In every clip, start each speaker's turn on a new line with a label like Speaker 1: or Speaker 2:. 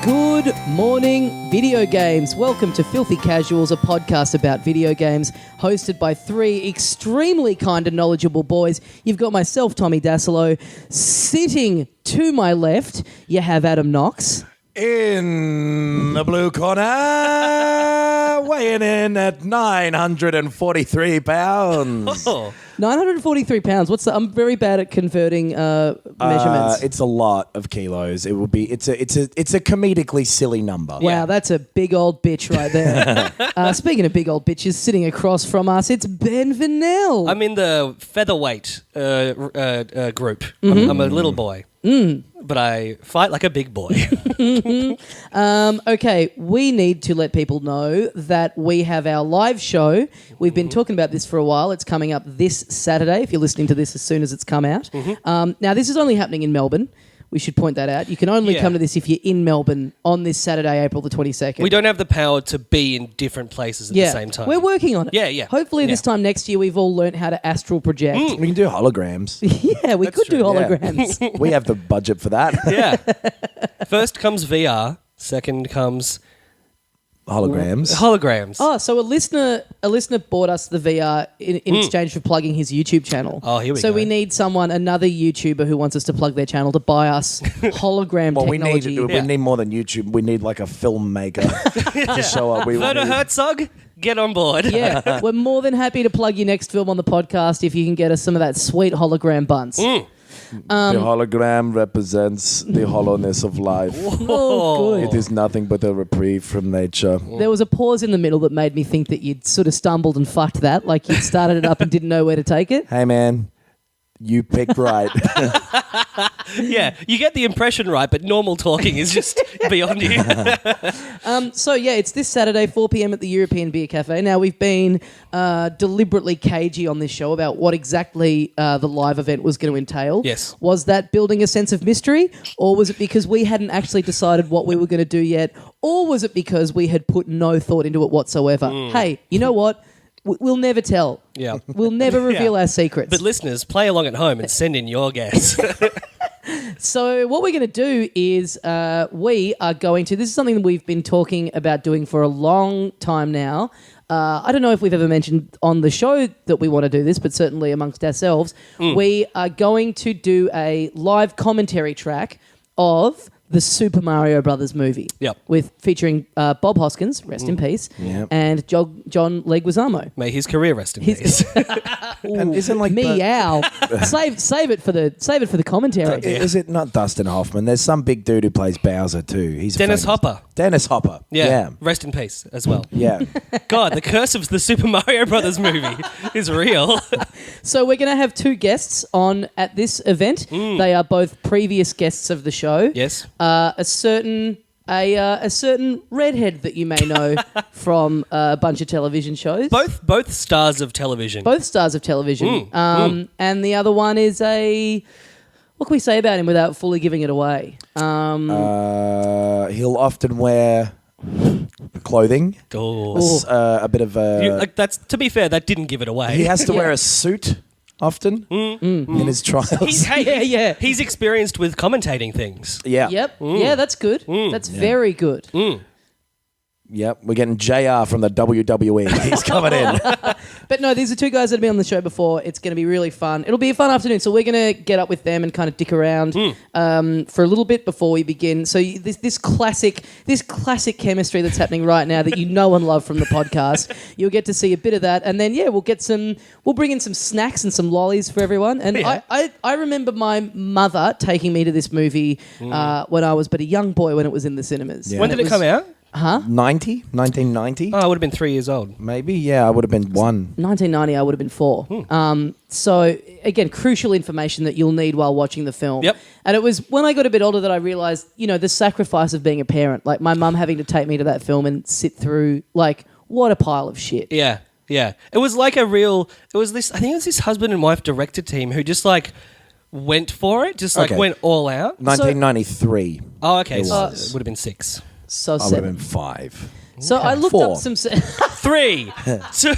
Speaker 1: Good morning, video games. Welcome to Filthy Casuals, a podcast about video games, hosted by three extremely kind and knowledgeable boys. You've got myself, Tommy Dasilo. Sitting to my left, you have Adam Knox.
Speaker 2: In the blue corner, weighing in at 943 pounds.
Speaker 3: Oh.
Speaker 1: 943 pounds. What's that? I'm very bad at converting measurements.
Speaker 2: It's a lot of kilos. It will be. It's a comedically silly number.
Speaker 1: Wow, that's a big old bitch right there. Speaking of big old bitches, sitting across from us, it's Ben Vanel.
Speaker 3: I'm in the featherweight group. I'm a little boy. But I fight like a big boy.
Speaker 1: Okay, we need to let people know that we have our live show. We've been talking about this for a while. It's coming up this Saturday, if you're listening to this as soon as it's come out. Now, this is only happening in Melbourne. We should point that out. You can only come to this if you're in Melbourne on this Saturday, April the 22nd.
Speaker 3: We don't have the power to be in different places at the same time.
Speaker 1: We're working on it.
Speaker 3: Yeah.
Speaker 1: Hopefully this time next year we've all learnt how to astral project.
Speaker 2: We can do holograms.
Speaker 1: Yeah, we could do holograms.
Speaker 2: Yeah. We have the budget for that.
Speaker 3: Yeah. First comes VR. Second comes
Speaker 2: Holograms.
Speaker 1: Oh, so a listener bought us the VR in exchange for plugging his YouTube channel.
Speaker 3: Oh, here we go.
Speaker 1: So we need another YouTuber who wants us to plug their channel to buy us hologram technology.
Speaker 2: We need more than YouTube. We need like a filmmaker to show up.
Speaker 3: Werner Herzog, get on board.
Speaker 1: Yeah, we're more than happy to plug your next film on the podcast if you can get us some of that sweet hologram buns.
Speaker 2: The hologram represents the hollowness of life.
Speaker 1: Oh, good.
Speaker 2: It is nothing but a reprieve from nature.
Speaker 1: There was a pause in the middle that made me think that you'd sort of stumbled and fucked that, like you'd started it up and didn't know where to take it.
Speaker 2: Hey, man. You picked right.
Speaker 3: Yeah, you get the impression right, but normal talking is just beyond you.
Speaker 1: So, it's this Saturday, 4 p.m. at the European Beer Cafe. Now, we've been deliberately cagey on this show about what exactly the live event was going to entail.
Speaker 3: Yes.
Speaker 1: Was that building a sense of mystery, or was it because we hadn't actually decided what we were going to do yet, or was it because we had put no thought into it whatsoever? Hey, you know what? We'll never tell.
Speaker 3: Yeah.
Speaker 1: We'll never reveal our secrets.
Speaker 3: But listeners, play along at home and send in your guess.
Speaker 1: So what we're going to do is we are going to... This is something that we've been talking about doing for a long time now. I don't know if we've ever mentioned on the show that we want to do this, but certainly amongst ourselves, we are going to do a live commentary track of the Super Mario Brothers movie.
Speaker 3: Yep.
Speaker 1: Featuring Bob Hoskins, rest in peace, and John Leguizamo.
Speaker 3: May his career rest in peace.
Speaker 2: And isn't like
Speaker 1: Meow. Save it for the commentary.
Speaker 2: Is it not Dustin Hoffman? There's some big dude who plays Bowser too. He's
Speaker 3: Dennis
Speaker 2: famous.
Speaker 3: Hopper.
Speaker 2: Dennis Hopper.
Speaker 3: Yeah. Rest in peace as well.
Speaker 2: Yeah.
Speaker 3: God, the curse of the Super Mario Brothers movie is real.
Speaker 1: So we're going to have two guests on at this event. They are both previous guests of the show.
Speaker 3: Yes.
Speaker 1: A certain redhead that you may know from a bunch of television shows.
Speaker 3: Both stars of television.
Speaker 1: Both stars of television. And the other one is what can we say about him without fully giving it away?
Speaker 2: He'll often wear clothing.
Speaker 3: Oh.
Speaker 2: A bit of a...
Speaker 3: that's to be fair, that didn't give it away.
Speaker 2: He has to wear a suit often in his trials.
Speaker 3: He's experienced with commentating things.
Speaker 2: Yeah.
Speaker 1: Yep. Yeah, that's good. That's very good.
Speaker 2: Yep. We're getting JR from the WWE. He's coming in.
Speaker 1: But no, these are two guys that have been on the show before. It's going to be really fun. It'll be a fun afternoon. So we're going to get up with them and kind of dick around for a little bit before we begin. So this classic chemistry that's happening right now that you know and love from the podcast, you'll get to see a bit of that. And then, we'll bring in some snacks and some lollies for everyone. And I remember my mother taking me to this movie when I was but a young boy when it was in the cinemas.
Speaker 2: Yeah.
Speaker 3: When did it come out?
Speaker 2: 1990?
Speaker 3: Oh, I would have been 3 years old.
Speaker 2: Maybe, yeah, I would have been 1.
Speaker 1: 1990, I would have been 4. So, again, crucial information that you'll need while watching the film.
Speaker 3: Yep.
Speaker 1: And it was when I got a bit older that I realised, the sacrifice of being a parent. Like, my mum having to take me to that film and sit through, what a pile of shit.
Speaker 3: Yeah. It was like I think it was this husband and wife director team who just, went for it, went all out.
Speaker 2: 1993.
Speaker 3: Oh, okay.
Speaker 2: It
Speaker 3: So
Speaker 2: was.
Speaker 3: it would have been 6.
Speaker 1: So
Speaker 2: I would
Speaker 1: 7.
Speaker 2: have been 5.
Speaker 1: So I looked
Speaker 2: Four.
Speaker 1: up some.
Speaker 3: 3, 2,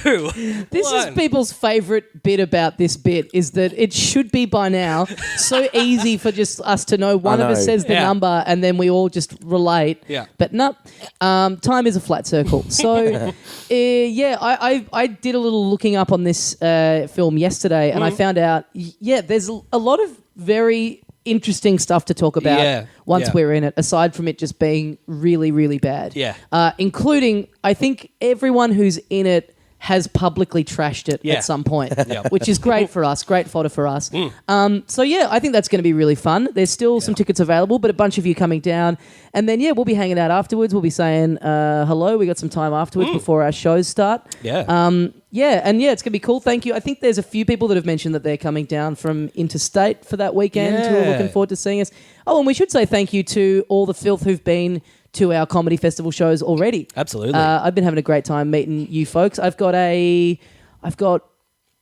Speaker 1: This is
Speaker 3: 1.
Speaker 1: people's favourite bit about this bit is that it should be by now so easy for just us to know one of us
Speaker 2: know.
Speaker 1: says the
Speaker 3: Yeah.
Speaker 1: number and then we all just relate.
Speaker 3: Yeah.
Speaker 1: But no, time is a flat circle. So I did a little looking up on this film yesterday and I found out, there's a lot of very interesting stuff to talk about once we're in it, aside from it just being really, really bad.
Speaker 3: Yeah.
Speaker 1: Including, I think everyone who's in it has publicly trashed it at some point, which is great for us, great fodder for us. So I think that's going to be really fun. There's still some tickets available, but a bunch of you coming down. And then, we'll be hanging out afterwards. We'll be saying hello. We got some time afterwards before our shows start.
Speaker 3: Yeah.
Speaker 1: It's going to be cool. Thank you. I think there's a few people that have mentioned that they're coming down from interstate for that weekend who are looking forward to seeing us. Oh, and we should say thank you to all the filth who've been to our comedy festival shows already.
Speaker 3: Absolutely.
Speaker 1: I've been having a great time meeting you folks. I've got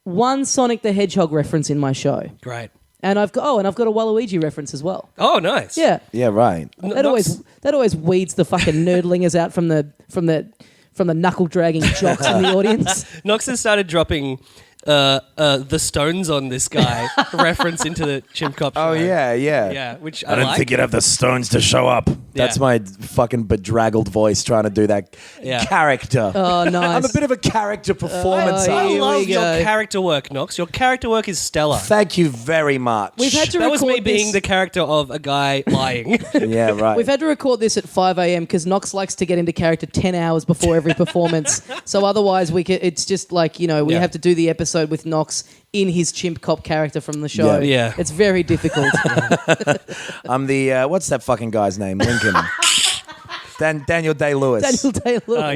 Speaker 1: one Sonic the Hedgehog reference in my show.
Speaker 3: Great.
Speaker 1: And I've got a Waluigi reference as well.
Speaker 3: Oh, nice.
Speaker 1: Yeah.
Speaker 2: Yeah, right.
Speaker 1: That always weeds the fucking nerdlingers out from the knuckle dragging jocks in the audience.
Speaker 3: Knox has started dropping the Stones on this guy reference into the Chimp Cop show.
Speaker 2: Oh, yeah.
Speaker 3: Yeah, which I
Speaker 2: didn't
Speaker 3: like.
Speaker 2: think you'd have the stones to show up. That's my fucking bedraggled voice trying to do that character.
Speaker 1: Oh, nice.
Speaker 2: I'm a bit of a character performance.
Speaker 3: I
Speaker 1: Here
Speaker 3: love
Speaker 1: we
Speaker 3: your
Speaker 1: go.
Speaker 3: character work, Knox. Your character work is stellar.
Speaker 2: Thank you very much.
Speaker 1: We've had to
Speaker 3: That was me
Speaker 1: record this-
Speaker 3: being the character of a guy lying.
Speaker 2: Yeah, right.
Speaker 1: We've had to record this at 5 a.m. because Knox likes to get into character 10 hours before every performance. So otherwise, it's just like, we have to do the episode with Knox in his chimp cop character from the show.
Speaker 3: Yeah.
Speaker 1: It's very difficult.
Speaker 2: I'm the, what's that fucking guy's name? Lincoln. Daniel Day-Lewis.
Speaker 1: Daniel Day-Lewis.
Speaker 3: Oh,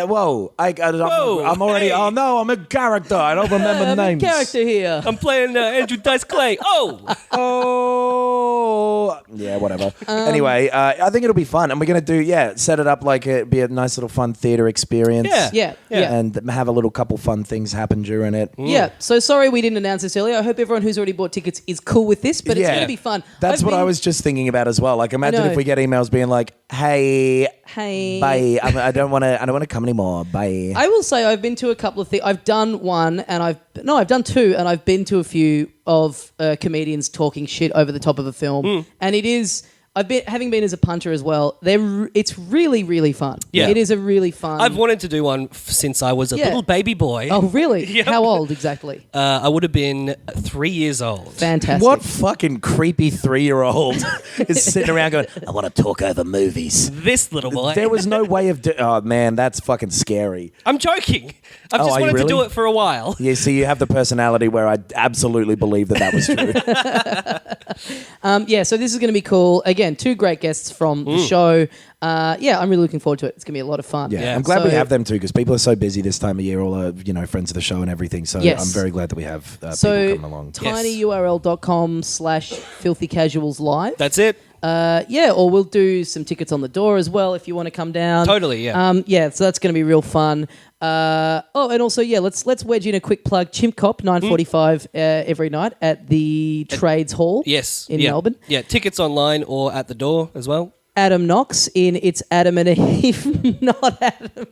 Speaker 2: Well, I'm already.
Speaker 3: Hey.
Speaker 2: Oh no, I'm a character. I don't remember
Speaker 1: I'm a
Speaker 2: names.
Speaker 1: character here.
Speaker 3: I'm playing Andrew Dice Clay. Oh!
Speaker 2: Oh, yeah, whatever. Anyway, I think it'll be fun, and we're gonna set it up like it'd be a nice little fun theater experience.
Speaker 1: Yeah.
Speaker 2: And have a little couple fun things happen during it.
Speaker 1: Yeah, so sorry we didn't announce this earlier. I hope everyone who's already bought tickets is cool with this, but it's going to be fun.
Speaker 2: That's what I was just thinking about as well. Like, imagine
Speaker 1: know.
Speaker 2: if we get emails being like, "Hey, bye. I don't want to come anymore. Bye."
Speaker 1: I will say I've been to a couple of things. I've done one, and I've done two, and I've been to a few of comedians talking shit over the top of a film, and it is. Having been as a punter as well, it's really, really fun.
Speaker 3: Yeah.
Speaker 1: It is a really fun.
Speaker 3: I've wanted to do one since I was a little baby boy.
Speaker 1: Oh, really?
Speaker 3: Yep.
Speaker 1: How old exactly?
Speaker 3: I would have been 3 years old.
Speaker 1: Fantastic.
Speaker 2: What fucking creepy 3-year-old is sitting around going, "I want to talk over movies."
Speaker 3: This little boy.
Speaker 2: There was no way of oh man, that's fucking scary.
Speaker 3: I'm joking. I've just
Speaker 2: are you
Speaker 3: wanted to do
Speaker 2: really?
Speaker 3: it for a while.
Speaker 2: Yeah, see, you have the personality where I absolutely believe that was true.
Speaker 1: So this is going to be cool. Again, two great guests from the show. I'm really looking forward to it. It's going to be a lot of fun.
Speaker 2: Yeah, I'm glad we have them too, because people are so busy this time of year, all friends of the show and everything. So
Speaker 1: Yes.
Speaker 2: I'm very glad that we have people
Speaker 1: So
Speaker 2: coming along.
Speaker 1: tinyurl.com/filthycasualslive.
Speaker 3: That's it.
Speaker 1: Or we'll do some tickets on the door as well if you want to come down.
Speaker 3: Totally, yeah.
Speaker 1: So that's going to be real fun. And also, let's wedge in a quick plug. Chimp Cop, 9:45 every night at the Trades Hall.
Speaker 3: Yes.
Speaker 1: in
Speaker 3: yeah.
Speaker 1: Melbourne.
Speaker 3: Yeah, tickets online or at the door as well.
Speaker 1: Adam Knox in It's Adam and Eve, not Adam.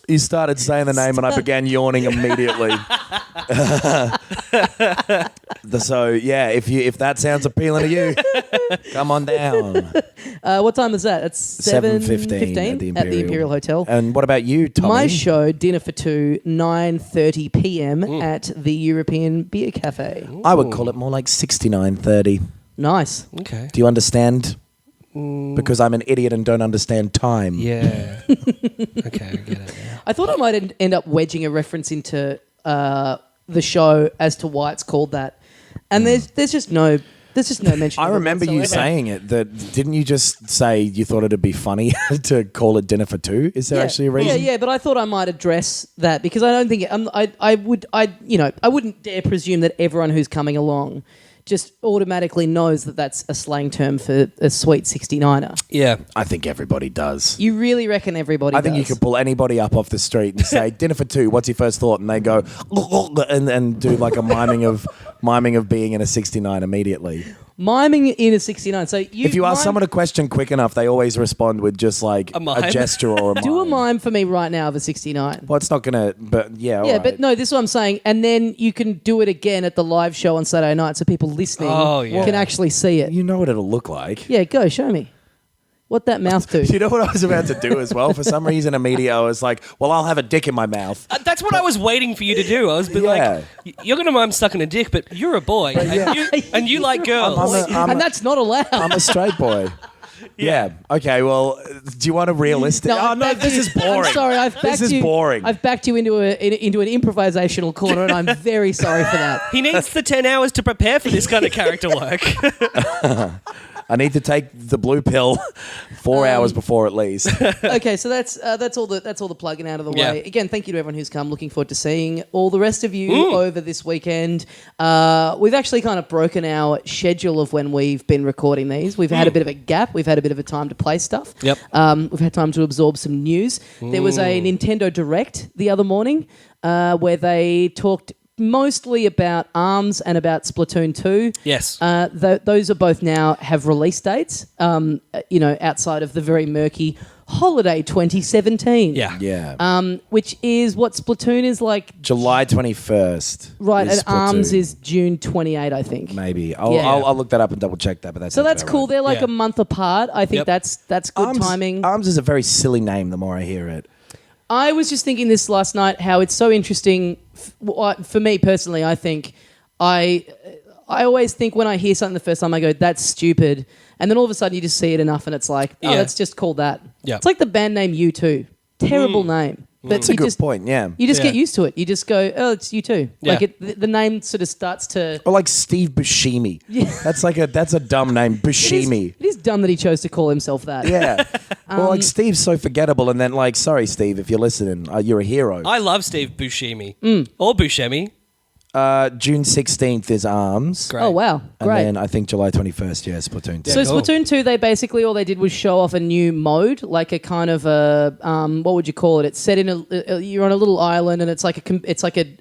Speaker 2: You started saying the name and I began yawning immediately. So yeah, if that sounds appealing to you, come on down.
Speaker 1: What time is that? It's
Speaker 2: 7:15
Speaker 1: at the Imperial Hotel.
Speaker 2: And what about you, Tommy?
Speaker 1: My show, Dinner for Two, 9:30 p.m. at the European Beer Cafe.
Speaker 2: I would call it more like 69:30.
Speaker 1: Nice.
Speaker 3: Okay.
Speaker 2: Do you understand? Because I'm an idiot and don't understand time.
Speaker 3: Yeah. Okay, I get it. Yeah.
Speaker 1: I thought I might end up wedging a reference into the show as to why it's called that, and there's just no mention.
Speaker 2: I
Speaker 1: of it
Speaker 2: remember you
Speaker 1: whatsoever.
Speaker 2: saying it. Didn't you just say you thought it'd be funny to call it Dinner for Two? Is there actually a reason?
Speaker 1: Yeah, but I thought I might address that because I don't think I wouldn't dare presume that everyone who's coming along just automatically knows that that's a slang term for a sweet 69er.
Speaker 3: Yeah.
Speaker 2: I think everybody does.
Speaker 1: You really reckon everybody
Speaker 2: I think
Speaker 1: does?
Speaker 2: you could pull anybody up off the street and say, "Dinner for two, what's your first thought?" And they go, and do like a miming of miming of being in a 69 immediately.
Speaker 1: Miming in a 69. So
Speaker 2: if you ask someone a question quick enough, they always respond with just like a gesture or a mime.
Speaker 1: Do a mime for me right now of a 69.
Speaker 2: Well, it's not going to, but yeah.
Speaker 1: Yeah,
Speaker 2: right.
Speaker 1: but no, this is what I'm saying. And then you can do it again at the live show on Saturday night so people listening can actually see it.
Speaker 2: You know what it'll look like.
Speaker 1: Yeah, go, show me. What that mouth do?
Speaker 2: You know what I was about to do as well? For some reason, immediately I was like, well, I'll have a dick in my mouth.
Speaker 3: That's what I was waiting for you to do. I was like, you're going to mime stuck in a dick, but you're a boy. And you like girls.
Speaker 1: And that's not allowed.
Speaker 2: I'm a straight boy. Yeah. Okay. Well, do you want a realistic? No, this is boring.
Speaker 1: I'm sorry.
Speaker 2: This is boring.
Speaker 1: I've backed you into an improvisational corner, and I'm very sorry for that.
Speaker 3: He needs the 10 hours to prepare for this kind of character work.
Speaker 2: I need to take the blue pill 4 hours before at least.
Speaker 1: Okay, so that's all the plugging out of the way. Again, thank you to everyone who's come. Looking forward to seeing all the rest of you over this weekend. We've actually kind of broken our schedule of when we've been recording these. We've had a bit of a gap. We've had a bit of a time to play stuff.
Speaker 3: Yep.
Speaker 1: We've had time to absorb some news. There was a Nintendo Direct the other morning where they talked mostly about ARMS and about Splatoon 2.
Speaker 3: Yes.
Speaker 1: Those are both now have release dates, outside of the very murky Holiday 2017.
Speaker 3: Yeah.
Speaker 1: Which is what Splatoon is like.
Speaker 2: July 21st.
Speaker 1: Right, and
Speaker 2: Splatoon.
Speaker 1: ARMS is June 28, I think.
Speaker 2: Maybe. I'll look that up and double check that. But
Speaker 1: that's cool.
Speaker 2: Right.
Speaker 1: They're like a month apart. I think that's good timing.
Speaker 2: ARMS is a very silly name the more I hear it.
Speaker 1: I was just thinking this last night, how it's so interesting. For me personally, I think I always think when I hear something the first time, I go, that's stupid. And then all of a sudden you just see it enough and it's like, let's just call that.
Speaker 3: Yeah.
Speaker 1: It's like the band name U2. Terrible name. But
Speaker 2: that's a good point, yeah.
Speaker 1: You just get used to it. You just go, oh, it's U2.
Speaker 3: Yeah.
Speaker 1: Like the name sort of starts to...
Speaker 2: Or like Steve Buscemi.
Speaker 1: Yeah.
Speaker 2: That's a dumb name, Buscemi.
Speaker 1: It is dumb that he chose to call himself that.
Speaker 2: Yeah. Well, like Steve's so forgettable and then like, sorry, Steve, if you're listening, you're a hero.
Speaker 3: I love Steve Buscemi. Or Buscemi.
Speaker 2: June 16th is ARMS.
Speaker 3: Great.
Speaker 1: Oh, wow. Great.
Speaker 2: And then I think July 21st, Splatoon 2.
Speaker 1: So
Speaker 3: cool.
Speaker 1: Splatoon 2, they basically, all they did was show off a new mode, like a kind of a, what would you call it? It's set in you're on a little island and it's like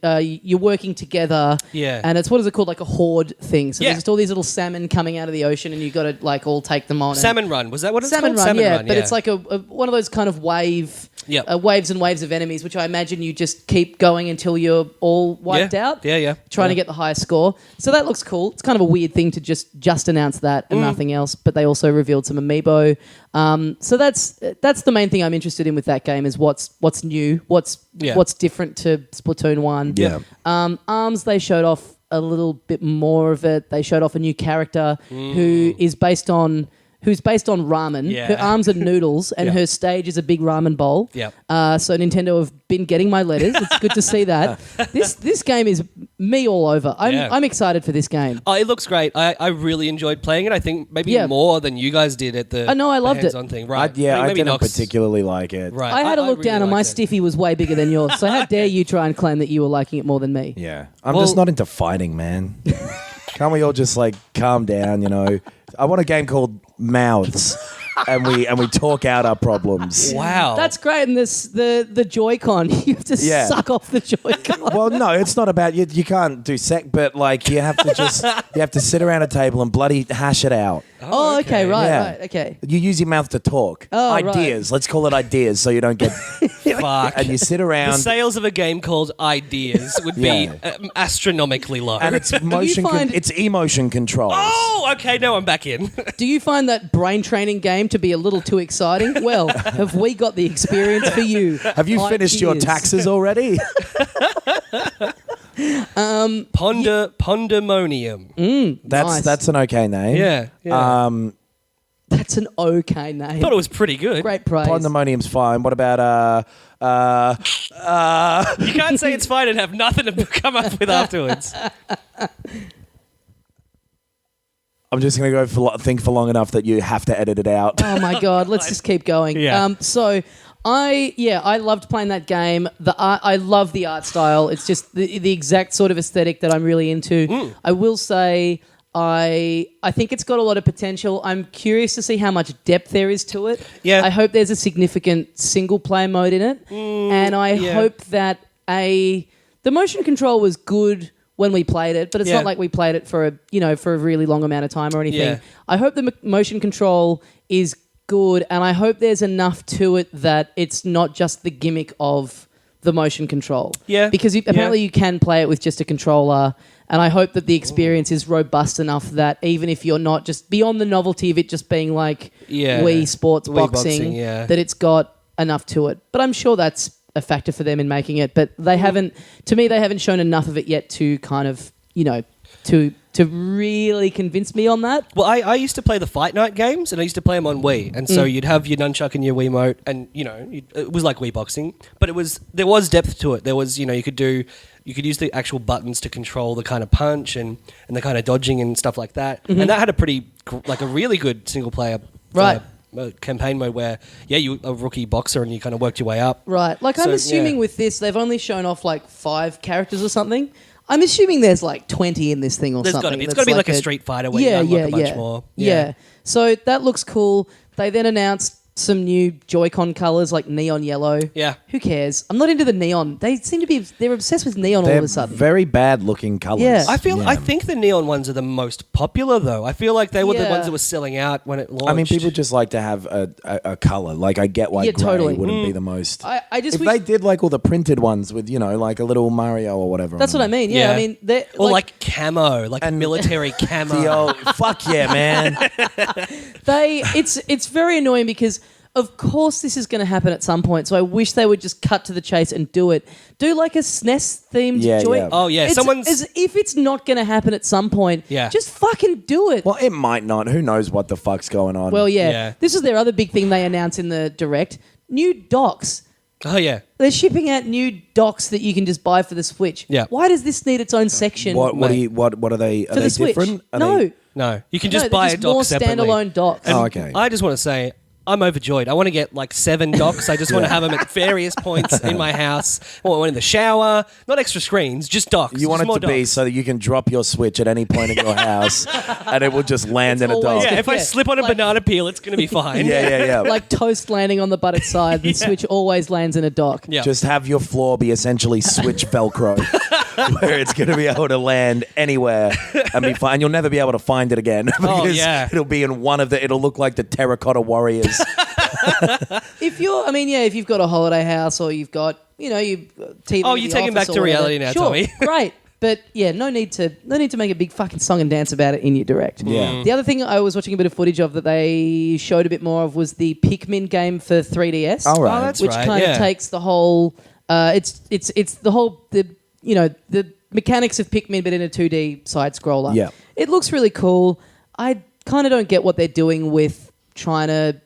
Speaker 1: you're working together.
Speaker 3: Yeah.
Speaker 1: And it's, what is it called? Like a horde thing. So there's just all these little salmon coming out of the ocean and you got to like all take them on.
Speaker 3: Salmon Run. Was that what it's
Speaker 1: Salmon
Speaker 3: called?
Speaker 1: Run,
Speaker 3: Salmon
Speaker 1: yeah.
Speaker 3: Run,
Speaker 1: But it's like a one of those kind of waves and waves of enemies, which I imagine you just keep going until you're all wiped out.
Speaker 3: Yeah.
Speaker 1: Trying to get the highest score. So that looks cool. It's kind of a weird thing to just announce that and nothing else. But they also revealed some amiibo. So that's the main thing I'm interested in with that game is what's new, what's different to Splatoon 1.
Speaker 2: Yeah.
Speaker 1: ARMS, they showed off a little bit more of it. They showed off a new character who's based on ramen.
Speaker 3: Yeah.
Speaker 1: Her arms are noodles and her stage is a big ramen bowl.
Speaker 3: Yep.
Speaker 1: So Nintendo have been getting my letters. It's good to see that. This game is me all over. I'm excited for this game.
Speaker 3: Oh, it looks great. I really enjoyed playing it. I think maybe more than you guys did at the
Speaker 1: I loved it.
Speaker 3: hands-on thing. Right.
Speaker 2: I
Speaker 3: maybe
Speaker 2: didn't particularly like it.
Speaker 3: Right.
Speaker 1: I had a look
Speaker 3: really
Speaker 1: down and my
Speaker 3: liked it.
Speaker 1: stiffy was way bigger than yours. So how dare you try and claim that you were liking it more than me?
Speaker 2: Yeah. I'm just not into fighting, man. Can't we all just like calm down, you know? I want a game called Mouths. And we talk out our problems.
Speaker 3: Wow.
Speaker 1: That's great. And the Joy-Con, you have to suck off the Joy-Con.
Speaker 2: Well, no, it's not about you can't do sec, but like you have to sit around a table and bloody hash it out.
Speaker 1: Oh, okay, right,
Speaker 2: Yeah.
Speaker 1: right, okay.
Speaker 2: You use your mouth to talk.
Speaker 1: Oh,
Speaker 2: ideas. Let's call it ideas so you don't get
Speaker 3: Fuck.
Speaker 2: and you sit
Speaker 3: The
Speaker 2: around
Speaker 3: sales of a game called Ideas would be astronomically low.
Speaker 2: and it's it's emotion controls.
Speaker 3: Oh, okay, now I'm back in.
Speaker 1: Do you find that brain training game to be a little too exciting? Well, have we got the experience for you?
Speaker 2: Have you finished your
Speaker 1: Ideas.
Speaker 2: taxes already?
Speaker 3: Pondermonium.
Speaker 1: Nice.
Speaker 2: That's an okay name.
Speaker 3: Yeah.
Speaker 1: That's an okay name.
Speaker 3: Thought it was pretty good.
Speaker 1: Great praise.
Speaker 2: Pandemonium's fine. What about
Speaker 3: You can't say it's fine and have nothing to come up with afterwards.
Speaker 2: I'm just going to go think for long enough that you have to edit it out.
Speaker 1: Oh my God, let's just keep going.
Speaker 3: Yeah.
Speaker 1: So I loved playing that game. I love the art style. It's just the exact sort of aesthetic that I'm really into. I will say I think it's got a lot of potential. I'm curious to see how much depth there is to it.
Speaker 3: Yeah.
Speaker 1: I hope there's a significant single player mode in it. And I hope that the motion control was good when we played it, but it's not like we played it for a really long amount of time or anything.
Speaker 3: Yeah.
Speaker 1: I hope the motion control is good, and I hope there's enough to it that it's not just the gimmick of the motion control.
Speaker 3: Yeah.
Speaker 1: Because apparently you can play it with just a controller, and I hope that the experience is robust enough that even if you're not just beyond the novelty of it just being like Wii Sports boxing, that it's got enough to it. But I'm sure that's a factor for them in making it. But they haven't shown enough of it yet to kind of, to really convince me on that.
Speaker 3: Well, I used to play the Fight Night games, and I used to play them on Wii. And so you'd have your nunchuck and your Wiimote, and, it was like Wii boxing. But there was depth to it. There was, you could use the actual buttons to control the kind of punch and the kind of dodging and stuff like that. Mm-hmm. And that had a really good single-player campaign mode where, you were a rookie boxer and you kind of worked your way up.
Speaker 1: Right. I'm assuming with this, they've only shown off 5 characters or something. I'm assuming there's 20 in this thing or something.
Speaker 3: It's got to be like a Street Fighter where you unlock a bunch more.
Speaker 1: Yeah. So that looks cool. They then announced some new Joy-Con colors like neon yellow.
Speaker 3: Yeah.
Speaker 1: Who cares? I'm not into the neon. They seem to be... They're obsessed with neon all of a sudden.
Speaker 2: Very bad looking colors.
Speaker 1: Yeah.
Speaker 3: I think the neon ones are the most popular though. I feel like they were the ones that were selling out when it launched.
Speaker 2: I mean, people just like to have a color. I get why grey wouldn't be the most.
Speaker 1: I just
Speaker 2: if
Speaker 1: wish...
Speaker 2: they did all the printed ones with, like a little Mario or whatever.
Speaker 1: That's what I mean. Yeah. I mean...
Speaker 3: Or camo, and military camo.
Speaker 2: The old, fuck yeah, man.
Speaker 1: It's very annoying because... Of course this is going to happen at some point, so I wish they would just cut to the chase and do it. Do a SNES-themed Joy...
Speaker 2: Yeah.
Speaker 3: Oh, yeah.
Speaker 1: As if it's not going to happen at some point, just fucking do it.
Speaker 2: Well, it might not. Who knows what the fuck's going on?
Speaker 1: Well, yeah. This is their other big thing they announced in the Direct. New docks.
Speaker 3: Oh, yeah.
Speaker 1: They're shipping out new docks that you can just buy for the Switch.
Speaker 3: Yeah.
Speaker 1: Why does this need its own section?
Speaker 2: What are they? Are
Speaker 1: for
Speaker 2: they
Speaker 1: the Switch?
Speaker 2: different?
Speaker 3: No. You can just buy a dock
Speaker 1: more
Speaker 3: separately.
Speaker 1: standalone docks.
Speaker 2: Okay.
Speaker 3: I just want to say... I'm overjoyed. I want to get 7 docks. I just want to have them at various points in my house. I want one in the shower. Not extra screens, just docks.
Speaker 2: You want
Speaker 3: just
Speaker 2: it to be so that you can drop your Switch at any point in your house and it will just land in a dock.
Speaker 3: Yeah, if I slip on a banana peel, it's going to be fine.
Speaker 2: Yeah.
Speaker 1: Like toast landing on the butt side, the Switch always lands in a dock.
Speaker 3: Yeah.
Speaker 2: Just have your floor be essentially Switch Velcro, where it's going to be able to land anywhere and be fine. You'll never be able to find it again because it'll be in it'll look like the Terracotta Warriors.
Speaker 1: If you've got a holiday house or you've got, your TV.
Speaker 3: Oh, you're taking back to reality now,
Speaker 1: sure,
Speaker 3: Tommy.
Speaker 1: Great. But no need to make a big fucking song and dance about it in your Direct.
Speaker 2: Yeah.
Speaker 1: The other thing I was watching a bit of footage of that they showed a bit more of was the Pikmin game for 3DS.
Speaker 2: Oh, right.
Speaker 3: That's
Speaker 1: which
Speaker 3: right.
Speaker 1: kind of takes the whole. It's the whole the mechanics of Pikmin, but in a 2D side scroller.
Speaker 2: Yeah.
Speaker 1: It looks really cool. I kind of don't get what they're doing with trying to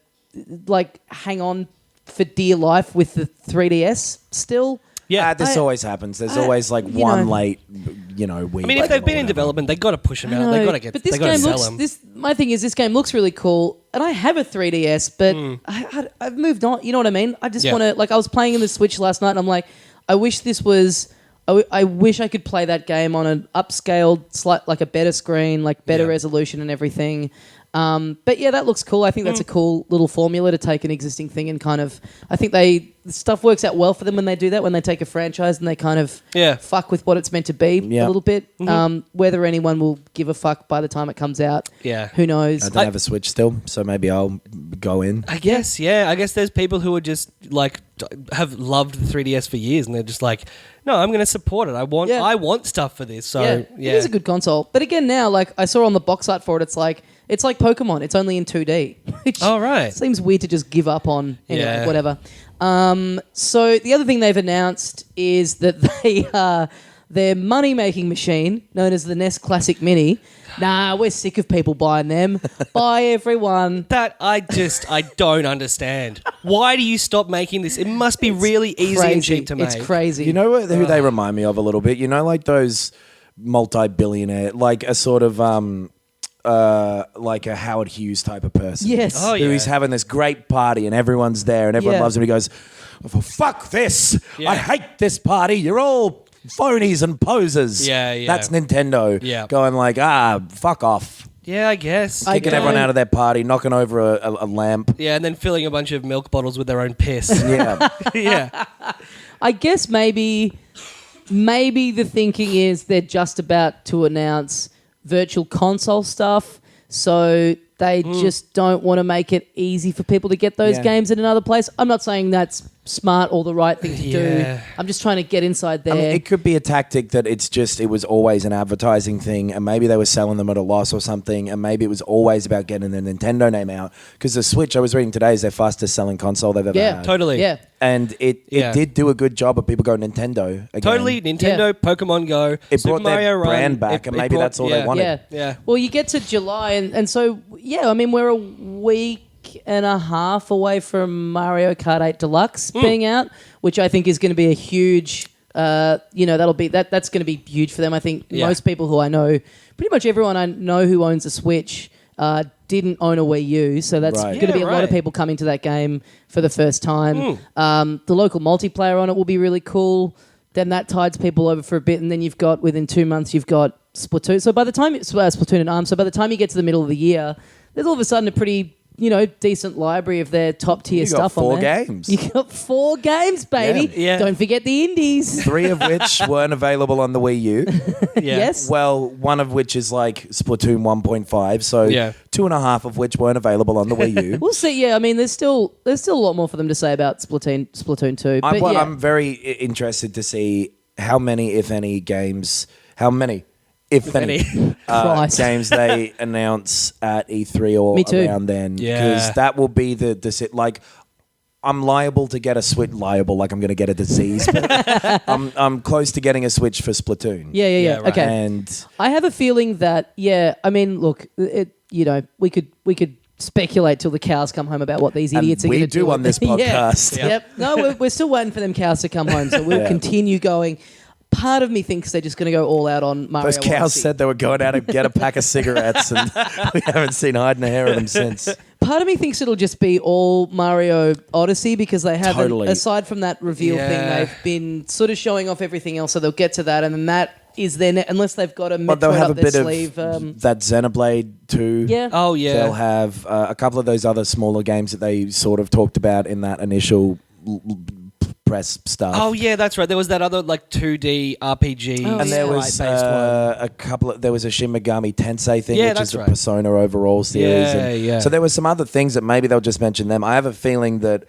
Speaker 1: hang on for dear life with the 3DS still.
Speaker 3: Yeah,
Speaker 2: this always happens. There's always one late, Wii.
Speaker 3: I mean, if they've been in development, they've got to push them out. They've got to get.
Speaker 1: But this
Speaker 3: they got to
Speaker 1: game
Speaker 3: sell
Speaker 1: looks.
Speaker 3: them.
Speaker 1: My thing is, this game looks really cool, and I have a 3DS, but I've moved on. You know what I mean? I just want to. I was playing in the Switch last night, and I'm like, I wish this was. I wish I could play that game on an upscaled, a better screen, better resolution and everything. But yeah, that looks cool. I think that's a cool little formula to take an existing thing and kind of. I think stuff works out well for them when they do that. When they take a franchise and they kind of fuck with what it's meant to be a little bit. Whether anyone will give a fuck by the time it comes out, who knows?
Speaker 2: I don't have a Switch still, so maybe I'll go in.
Speaker 3: I guess, I guess there's people who are just have loved the 3DS for years, and they're just like, no, I'm going to support it. I want stuff for this. So
Speaker 1: it is a good console. But again, now I saw on the box art for it, it's like Pokemon. It's only in 2D. Which
Speaker 3: right.
Speaker 1: Seems weird to just give up on. Whatever. So the other thing they've announced is that their money-making machine, known as the NES Classic Mini. Nah, we're sick of people buying them. Buy everyone.
Speaker 3: That I don't understand. Why do you stop making this? It must be really easy and cheap to make.
Speaker 1: It's crazy.
Speaker 2: You know who they remind me of a little bit? Those multi-billionaire, a sort of a Howard Hughes type of person.
Speaker 1: Yes.
Speaker 3: Oh, yeah.
Speaker 2: Who's having this great party and everyone's there and everyone loves him. He goes, oh, fuck this.
Speaker 3: Yeah.
Speaker 2: I hate this party. You're all phonies and posers.
Speaker 3: Yeah.
Speaker 2: That's Nintendo going fuck off.
Speaker 3: Yeah, I guess.
Speaker 2: Kicking everyone out of their party, knocking over a lamp.
Speaker 3: Yeah, and then filling a bunch of milk bottles with their own piss.
Speaker 2: Yeah.
Speaker 3: Yeah.
Speaker 1: I guess maybe maybe the thinking is they're just about to announce virtual console stuff, so they just don't want to make it easy for people to get those games in another place. I'm not saying that's smart or the right thing to do. I'm just trying to get inside there.
Speaker 2: I mean, it could be a tactic that it was always an advertising thing, and maybe they were selling them at a loss or something, and maybe it was always about getting the Nintendo name out. Because the Switch, I was reading today, is their fastest selling console they've ever had.
Speaker 3: Totally.
Speaker 1: Yeah.
Speaker 2: And it did do a good job of people going Nintendo again.
Speaker 3: Totally, Nintendo, Pokemon Go,
Speaker 2: It
Speaker 3: Super
Speaker 2: brought their
Speaker 3: Mario Run,
Speaker 2: brand back, and maybe that's all they wanted.
Speaker 1: Yeah. Well, you get to July, and so, I mean, we're a week and a half away from Mario Kart 8 Deluxe being out, which I think is going to be a huge, that's going to be huge for them. I think most people who I know, pretty much everyone I know who owns a Switch, didn't own a Wii U, so that's going to be a lot of people coming to that game for the first time. The local multiplayer on it will be really cool. Then that tides people over for a bit, and then you've got, within 2 months, you've got Splatoon. So by the time Splatoon and ARMS, so by the time you get to the middle of the year, there's all of a sudden a pretty decent library of their top tier stuff on there.
Speaker 2: 4 games.
Speaker 1: You got 4 games, baby.
Speaker 3: Yeah.
Speaker 1: Don't forget the indies.
Speaker 2: 3 of which weren't available on the Wii U.
Speaker 1: Yes.
Speaker 2: Well, one of which is like Splatoon 1.5, so 2.5 of which weren't available on the Wii U.
Speaker 1: We'll see. Yeah, I mean, there's still a lot more for them to say about Splatoon 2.
Speaker 2: I'm very interested to see how many, if any, games games they announce at E3 or around then. Because that will be I'm liable to get a Switch. Like I'm going to get a disease. But I'm close to getting a Switch for Splatoon.
Speaker 1: Yeah.
Speaker 3: Right.
Speaker 1: Okay.
Speaker 2: And
Speaker 1: I have a feeling that I mean, look, we could speculate till the cows come home about what these idiots are going to do.
Speaker 2: We do on this podcast.
Speaker 1: Yep. No, we're still waiting for them cows to come home, so we'll continue going. Part of me thinks they're just going to go all out on Mario
Speaker 2: Those cows
Speaker 1: Odyssey.
Speaker 2: said they were going out and get a pack of cigarettes, and we haven't seen hide and hair of them since.
Speaker 1: Part of me thinks it'll just be all Mario Odyssey because they haven't, aside from that reveal thing, they've been sort of showing off everything else, so they'll get to that, and then that is their unless they've got a Metroid
Speaker 2: they'll have
Speaker 1: up
Speaker 2: a
Speaker 1: their
Speaker 2: bit
Speaker 1: sleeve.
Speaker 2: of that Xenoblade 2.
Speaker 1: Yeah.
Speaker 3: Oh, yeah.
Speaker 2: They'll have a couple of those other smaller games that they sort of talked about in that initial press stuff.
Speaker 3: Oh yeah, that's right. There was that other 2D RPG,
Speaker 2: and there was there was a Shin Megami Tensei thing, which is the Persona overall series. So there were some other things that maybe they'll just mention them. I have a feeling that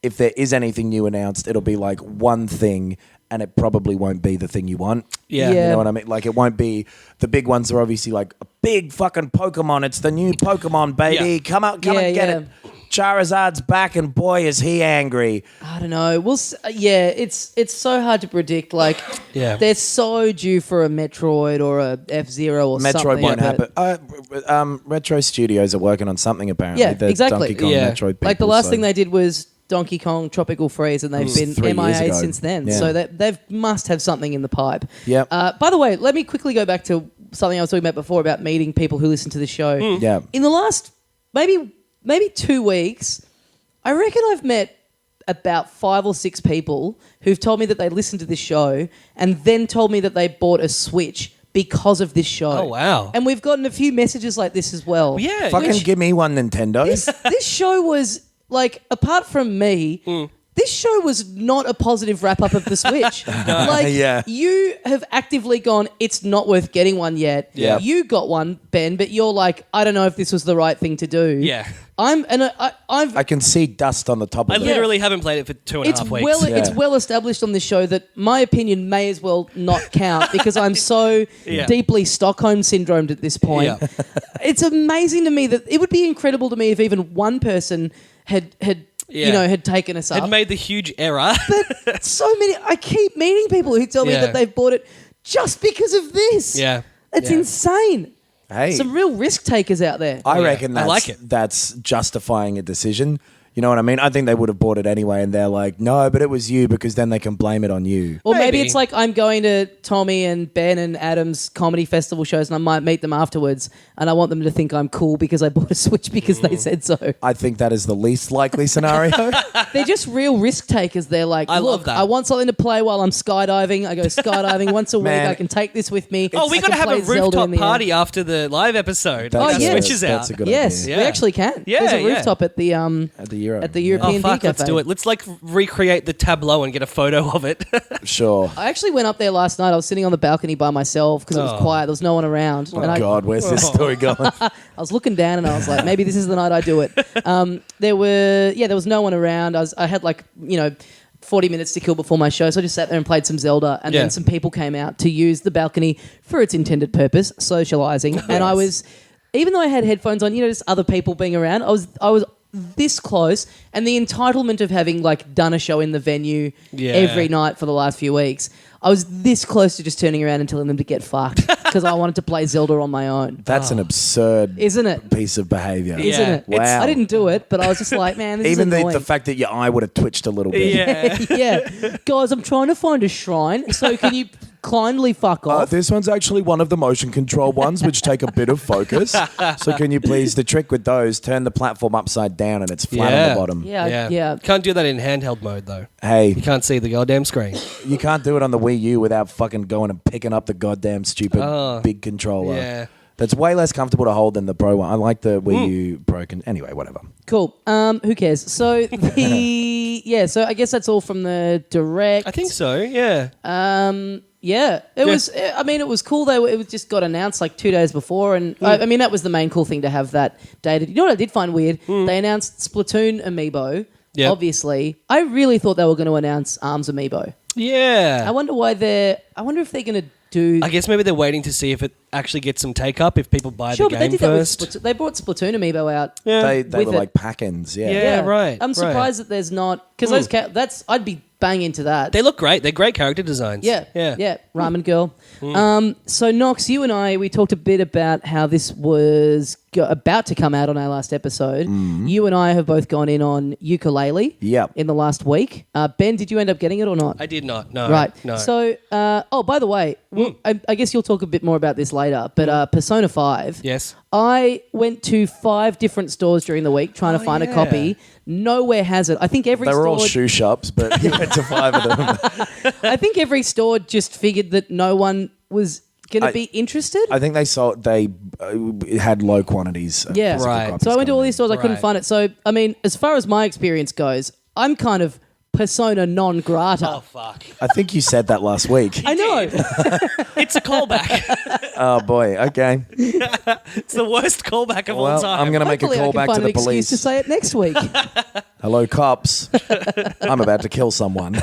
Speaker 2: if there is anything new announced, it'll be like one thing, and it probably won't be the thing you want.
Speaker 1: Yeah.
Speaker 2: You know what I mean? Like, it won't be... The big ones are obviously like a big fucking Pokemon. It's the new Pokemon, baby.
Speaker 3: Yeah.
Speaker 2: Come and get it. Charizard's back, and boy, is he angry.
Speaker 1: I don't know. It's so hard to predict. Like, they're so due for a Metroid or a F-Zero or something.
Speaker 2: Metroid won't happen. Retro Studios are working on something, apparently.
Speaker 1: Yeah,
Speaker 2: the
Speaker 1: exactly.
Speaker 2: Donkey Kong Metroid people,
Speaker 1: like, the last thing they did was Donkey Kong Tropical Freeze, and they've been
Speaker 2: 3 years
Speaker 1: MIA
Speaker 2: ago.
Speaker 1: since then.
Speaker 2: Yeah.
Speaker 1: So they must have something in the pipe.
Speaker 2: Yep.
Speaker 1: By the way, let me quickly go back to something I was talking about before about meeting people who listen to the show.
Speaker 2: Yeah.
Speaker 1: In the last maybe 2 weeks, I reckon I've met about 5 or 6 people who've told me that they listened to this show and then told me that they bought a Switch because of this show.
Speaker 3: Oh, wow.
Speaker 1: And we've gotten a few messages like this as well.
Speaker 3: Yeah.
Speaker 2: Fucking give me one, Nintendo.
Speaker 1: This show was, like, apart from me... This show was not a positive wrap-up of the Switch. You have actively gone, it's not worth getting one yet.
Speaker 2: Yeah.
Speaker 1: You got one, Ben, but you're like, I don't know if this was the right thing to do.
Speaker 3: Yeah.
Speaker 2: I can see dust on the top of
Speaker 3: I
Speaker 2: it.
Speaker 3: literally haven't played it for 2.5 weeks.
Speaker 1: It's well established on this show that my opinion may as well not count because I'm so deeply Stockholm syndromed at this point.
Speaker 3: Yeah.
Speaker 1: It's amazing to me that it would be incredible to me if even one person had taken us up.
Speaker 3: Had made the huge error.
Speaker 1: But so many, I keep meeting people who tell me that they've bought it just because of this.
Speaker 3: Yeah.
Speaker 1: It's insane.
Speaker 2: Hey.
Speaker 1: Some real risk takers out there.
Speaker 2: I reckon
Speaker 3: I like it.
Speaker 2: that's justifying a decision. You know what I mean? I think they would have bought it anyway, and they're like, no, but it was you, because then they can blame it on you.
Speaker 1: Or maybe
Speaker 3: Maybe.
Speaker 1: it's like I'm going to Tommy and Ben and Adam's comedy festival shows and I might meet them afterwards and I want them to think I'm cool because I bought a Switch because they said so.
Speaker 2: I think that is the least likely scenario.
Speaker 1: They're just real risk takers. They're like,
Speaker 3: I love
Speaker 1: look,
Speaker 3: that.
Speaker 1: I want something to play while I'm skydiving. I go skydiving once a week.
Speaker 2: Man.
Speaker 1: I can take this with me.
Speaker 3: Oh, we
Speaker 1: I
Speaker 3: got to
Speaker 1: can
Speaker 3: have a
Speaker 1: play Zelda in
Speaker 3: rooftop
Speaker 1: the air.
Speaker 3: party after the live episode.
Speaker 2: That's-
Speaker 3: When
Speaker 1: yeah.
Speaker 3: that switches
Speaker 2: that's
Speaker 3: out.
Speaker 2: a good
Speaker 1: Yes,
Speaker 2: idea.
Speaker 1: we
Speaker 3: Yeah.
Speaker 1: actually can.
Speaker 3: Yeah,
Speaker 1: There's a
Speaker 3: yeah.
Speaker 1: rooftop at the
Speaker 2: At the Euro.
Speaker 1: at the European Beer Cafe.
Speaker 3: Let's do it. Let's like recreate the tableau and get a photo of it.
Speaker 2: Sure.
Speaker 1: I actually went up there last night. I was sitting on the balcony by myself because it was quiet. There was no one around.
Speaker 2: Oh, God, where's this story going?
Speaker 1: I was looking down and I was like, maybe this is the night I do it. There was no one around. I had 40 minutes to kill before my show, so I just sat there and played some Zelda, and then some people came out to use the balcony for its intended purpose, socialising. And I was, even though I had headphones on, just other people being around, I was this close, and the entitlement of having done a show in the venue every night for the last few weeks, I was this close to just turning around and telling them to get fucked because I wanted to play Zelda on my own.
Speaker 2: That's an absurd
Speaker 1: Isn't it?
Speaker 2: piece of behaviour.
Speaker 1: Isn't it?
Speaker 2: Wow.
Speaker 1: I didn't do it, but I was just like, man, this
Speaker 2: Even
Speaker 1: is annoying.
Speaker 2: the fact that your eye would have twitched a little bit.
Speaker 1: Yeah. Guys, I'm trying to find a shrine, so can you kindly fuck off?
Speaker 2: This one's actually one of the motion control ones, which take a bit of focus. So can you please, the trick with those, turn the platform upside down and it's flat on the bottom.
Speaker 1: Yeah.
Speaker 3: Can't do that in handheld mode though.
Speaker 2: Hey,
Speaker 3: You can't see the goddamn screen.
Speaker 2: you can't do it on the Wii U without fucking going and picking up the goddamn stupid big controller.
Speaker 3: Yeah.
Speaker 2: That's way less comfortable to hold than the Pro one. I like the Wii U Pro. Anyway, whatever.
Speaker 1: Cool. Who cares? So so I guess that's all from the direct.
Speaker 3: I think so, yeah.
Speaker 1: It was. I mean, it was cool. It was just got announced 2 days before, and I mean that was the main cool thing to have that dated. You know what I did find weird? They announced Splatoon amiibo.
Speaker 3: Yep.
Speaker 1: Obviously, I really thought they were going to announce Arms amiibo.
Speaker 3: Yeah.
Speaker 1: I wonder why they're. I wonder if they're going to do.
Speaker 3: I guess maybe they're waiting to see if it actually gets some take up, if people buy
Speaker 1: Sure,
Speaker 3: the
Speaker 1: but they
Speaker 3: game
Speaker 1: did that with
Speaker 3: first.
Speaker 1: they brought Splatoon amiibo out.
Speaker 3: Yeah.
Speaker 2: They
Speaker 1: With
Speaker 2: were
Speaker 1: it.
Speaker 2: like pack-ins, yeah.
Speaker 3: Yeah. right,
Speaker 1: I'm surprised that there's not because that's I'd be bang into that.
Speaker 3: They look great. They're great character designs.
Speaker 1: Yeah. Ramen Girl. So Knox, you and we talked a bit about how this was about to come out on our last episode. You and I have both gone in on Yooka-Laylee.
Speaker 2: Yep.
Speaker 1: In the last week. Ben, did you end up getting it or not?
Speaker 3: I did not. No.
Speaker 1: Right.
Speaker 3: No.
Speaker 1: So, by the way, I guess you'll talk a bit more about this later. But Persona 5.
Speaker 3: Yes.
Speaker 1: I went to 5 different stores during the week trying to find a copy. Nowhere has it. I think every
Speaker 2: They were
Speaker 1: store...
Speaker 2: all shoe shops, but you went to 5 of them.
Speaker 1: I think every store just figured that no one was going to be interested.
Speaker 2: I think they had low quantities. Of physical
Speaker 3: Right.
Speaker 2: copies
Speaker 1: So I went to all
Speaker 2: coming
Speaker 1: these stores. I couldn't
Speaker 3: Right.
Speaker 1: find it. So, I mean, as far as my experience goes, I'm kind of persona non grata.
Speaker 3: Oh, fuck.
Speaker 2: in. I think you said that last week.
Speaker 1: I know.
Speaker 3: It's a callback.
Speaker 2: Oh boy. Okay.
Speaker 3: It's the worst callback of all
Speaker 2: Well,
Speaker 3: time.
Speaker 2: I'm going to make a
Speaker 1: Hopefully I
Speaker 2: call
Speaker 1: can
Speaker 2: back
Speaker 1: find
Speaker 2: to the
Speaker 1: an excuse
Speaker 2: police.
Speaker 1: to say it next week.
Speaker 2: Hello, cops. I'm about to kill someone.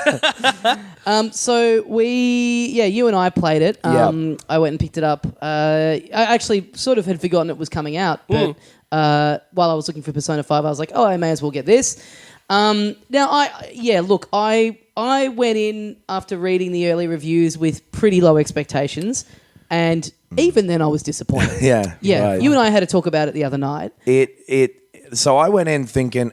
Speaker 1: So you and I played it.
Speaker 2: Yeah.
Speaker 1: I went and picked it up. I actually sort of had forgotten it was coming out, but while I was looking for Persona 5, I was like, oh, I may as well get this. Now, I went in after reading the early reviews with pretty low expectations, and even then I was disappointed.
Speaker 2: Yeah.
Speaker 1: Yeah,
Speaker 2: right.
Speaker 1: you and I had to talk about it the other night.
Speaker 2: So I went in thinking,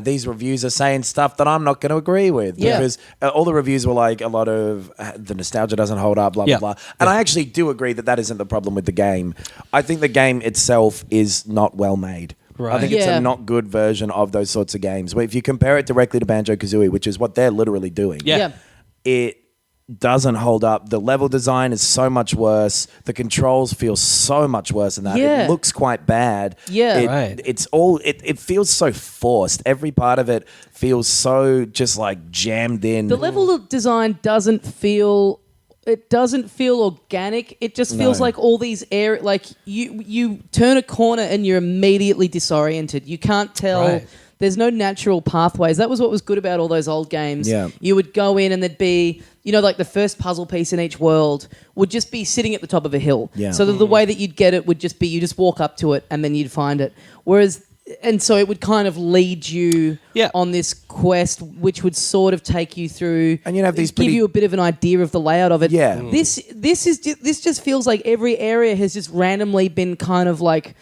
Speaker 2: these reviews are saying stuff that I'm not going to agree with.
Speaker 1: Yeah.
Speaker 2: Because all the reviews were like a lot of the nostalgia doesn't hold up, blah, blah, blah. And I actually do agree that isn't the problem with the game. I think the game itself is not well made.
Speaker 3: Right.
Speaker 2: I think it's
Speaker 1: Yeah.
Speaker 2: a not good version of those sorts of games. Where if you compare it directly to Banjo-Kazooie, which is what they're literally doing,
Speaker 3: Yeah.
Speaker 2: it doesn't hold up. The level design is so much worse. The controls feel so much worse than that.
Speaker 1: Yeah.
Speaker 2: It looks quite bad.
Speaker 1: Yeah.
Speaker 3: Right.
Speaker 2: It feels so forced. Every part of it feels so just like jammed in.
Speaker 1: The level of design doesn't feel organic. It just feels like all these you turn a corner and you're immediately disoriented. You can't tell.
Speaker 3: Right.
Speaker 1: There's no natural pathways. That was what was good about all those old games.
Speaker 2: Yeah.
Speaker 1: You would go in and there'd be, like the first puzzle piece in each world would just be sitting at the top of a hill.
Speaker 2: Yeah.
Speaker 1: So that the way that you'd get it would just be you just walk up to it and then you'd find it. And so it would kind of lead you on this quest, which would sort of take you through,
Speaker 2: And you'd have these
Speaker 1: give
Speaker 2: pretty-
Speaker 1: you a bit of an idea of the layout of it.
Speaker 2: Yeah.
Speaker 1: This just feels like every area has just randomly been kind of like,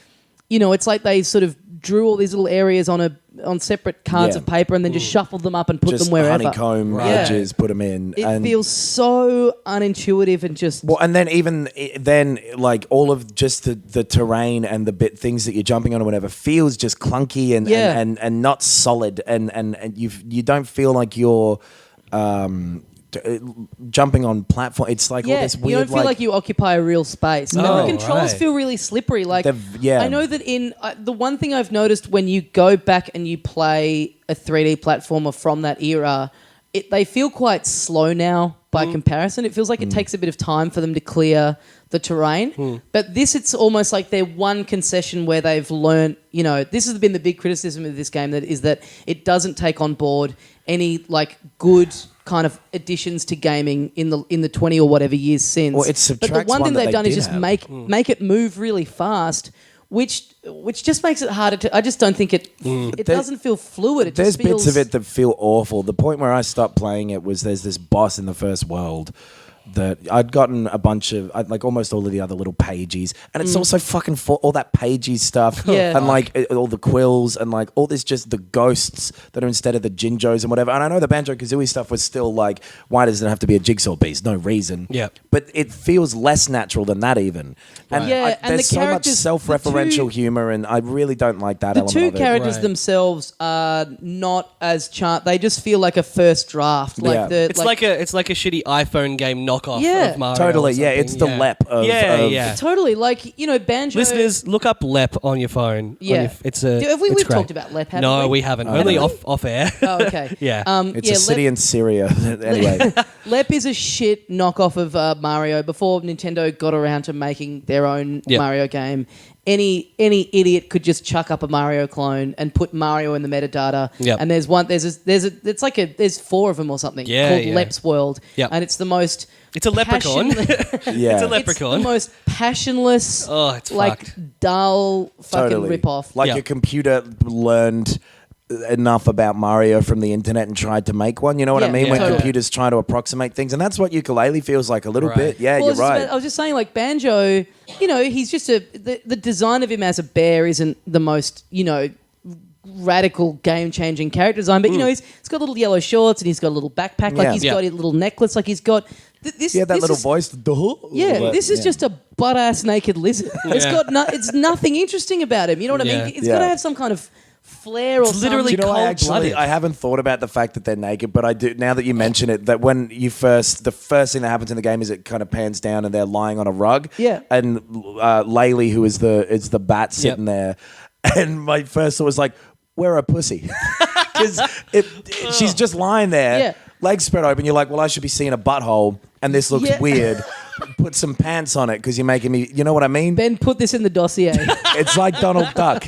Speaker 1: it's like they sort of drew all these little areas on separate cards
Speaker 2: Yeah.
Speaker 1: of paper and then just shuffled them up and put
Speaker 2: just
Speaker 1: them wherever.
Speaker 2: honeycomb edges, put them in.
Speaker 1: It feels so unintuitive and just...
Speaker 2: Well, and then like all of just the terrain and the things that you're jumping on or whatever feels just clunky and not solid and you don't feel like you're jumping on platform. It's like all this weird.
Speaker 1: You don't feel like you occupy a real space. And the controls
Speaker 3: right.
Speaker 1: feel really slippery. Like,
Speaker 2: yeah.
Speaker 1: I know that the one thing I've noticed when you go back and you play a 3D platformer from that era, they feel quite slow now by comparison. It feels like it takes a bit of time for them to clear the terrain. But this, it's almost like they're one concession where they've learned, this has been the big criticism of this game, that it doesn't take on board any like good kind of additions to gaming in the 20 or whatever years since.
Speaker 2: Well, it subtracts
Speaker 1: but the one thing
Speaker 2: that
Speaker 1: they've
Speaker 2: they
Speaker 1: done is
Speaker 2: did
Speaker 1: just
Speaker 2: have.
Speaker 1: make it move really fast, which just makes it harder to. I just don't think it doesn't feel fluid. It
Speaker 2: There's
Speaker 1: just feels,
Speaker 2: bits of it that feel awful. The point where I stopped playing it was there's this boss in the first world that I'd gotten a bunch of, like almost all of the other little pages, and it's also fucking all that pagey stuff,
Speaker 1: Yeah.
Speaker 2: and like all the quills and like all this, just the ghosts that are instead of the Jinjos and whatever. And I know the Banjo-Kazooie stuff was still like, why does it have to be a jigsaw piece? No reason.
Speaker 3: Yeah.
Speaker 2: But it feels less natural than that even. And
Speaker 1: Yeah, and
Speaker 2: there's
Speaker 1: the
Speaker 2: so much
Speaker 1: characters-
Speaker 2: self-referential
Speaker 1: the two-
Speaker 2: humor, and I really don't like that
Speaker 1: the
Speaker 2: element
Speaker 1: two
Speaker 2: of it.
Speaker 1: characters
Speaker 3: Right.
Speaker 1: themselves are not as they just feel like a first draft. Like
Speaker 2: Yeah.
Speaker 1: the
Speaker 3: It's like a shitty iPhone game knockoff
Speaker 1: Yeah.
Speaker 3: of Mario.
Speaker 2: Totally,
Speaker 3: or
Speaker 2: yeah.
Speaker 3: something.
Speaker 2: It's the lep of...
Speaker 3: Yeah.
Speaker 1: totally like Banjo.
Speaker 3: Listeners, look up LEP on your phone.
Speaker 1: Yeah.
Speaker 3: It's
Speaker 1: Have we-
Speaker 3: it's
Speaker 1: we've
Speaker 3: great.
Speaker 1: talked about LEP, haven't
Speaker 3: No,
Speaker 1: we?
Speaker 3: we haven't.
Speaker 2: Oh,
Speaker 3: Only
Speaker 2: no.
Speaker 3: off air.
Speaker 1: Oh, okay.
Speaker 3: Yeah.
Speaker 2: It's a city in Syria. Anyway.
Speaker 1: LEP is a shit knockoff of Mario. Before Nintendo got around to making their own
Speaker 3: Yep.
Speaker 1: Mario game, any idiot could just chuck up a Mario clone and put Mario in the metadata.
Speaker 3: Yep.
Speaker 1: And there's there's 4 of them or something
Speaker 3: Yeah,
Speaker 1: called
Speaker 3: yeah.
Speaker 1: LEP's World.
Speaker 3: Yep.
Speaker 1: And it's the most.
Speaker 3: It's a leprechaun.
Speaker 2: Yeah.
Speaker 3: It's a leprechaun.
Speaker 1: It's the most passionless,
Speaker 3: Oh, it's
Speaker 1: like
Speaker 3: fucked.
Speaker 1: dull fucking
Speaker 2: Totally.
Speaker 1: rip-off.
Speaker 2: Like
Speaker 3: Yeah.
Speaker 2: your computer learned enough about Mario from the internet and tried to make one. You know what I
Speaker 1: Yeah,
Speaker 2: mean?
Speaker 1: yeah.
Speaker 2: When
Speaker 1: Totally.
Speaker 2: computers try to approximate things. And that's what Yooka-Laylee feels like a little
Speaker 3: Right.
Speaker 2: bit. Yeah,
Speaker 1: Well,
Speaker 2: you're right.
Speaker 1: I was just saying, like Banjo, he's just the design of him as a bear isn't the most, radical game-changing character design, but he's got little yellow shorts and he's got a little backpack, like
Speaker 2: Yeah.
Speaker 1: he's
Speaker 2: Yeah.
Speaker 1: got a little necklace, like he's got this.
Speaker 2: Yeah, that
Speaker 1: this
Speaker 2: little
Speaker 1: is-
Speaker 2: voice.
Speaker 1: Yeah, this is just a butt-ass naked lizard. It's got it's nothing interesting about him. You know what I
Speaker 3: Yeah.
Speaker 1: mean? It's got to have some kind of flair or
Speaker 3: literally
Speaker 1: something.
Speaker 3: cold-blooded.
Speaker 2: I haven't thought about the fact that they're naked, but I do now that you mention it. That when the first thing that happens in the game is it kind of pans down and they're lying on a rug.
Speaker 1: Yeah.
Speaker 2: And Laylee, who is the bat sitting there, and my first thought was like, "Where a pussy?" Because she's just lying there,
Speaker 1: Yeah.
Speaker 2: legs spread open. You're like, "Well, I should be seeing a butthole," and this looks
Speaker 1: Yeah.
Speaker 2: weird. Put some pants on it because you're making me. You know what I mean?
Speaker 1: Ben, put this in the dossier.
Speaker 2: It's like Donald Duck.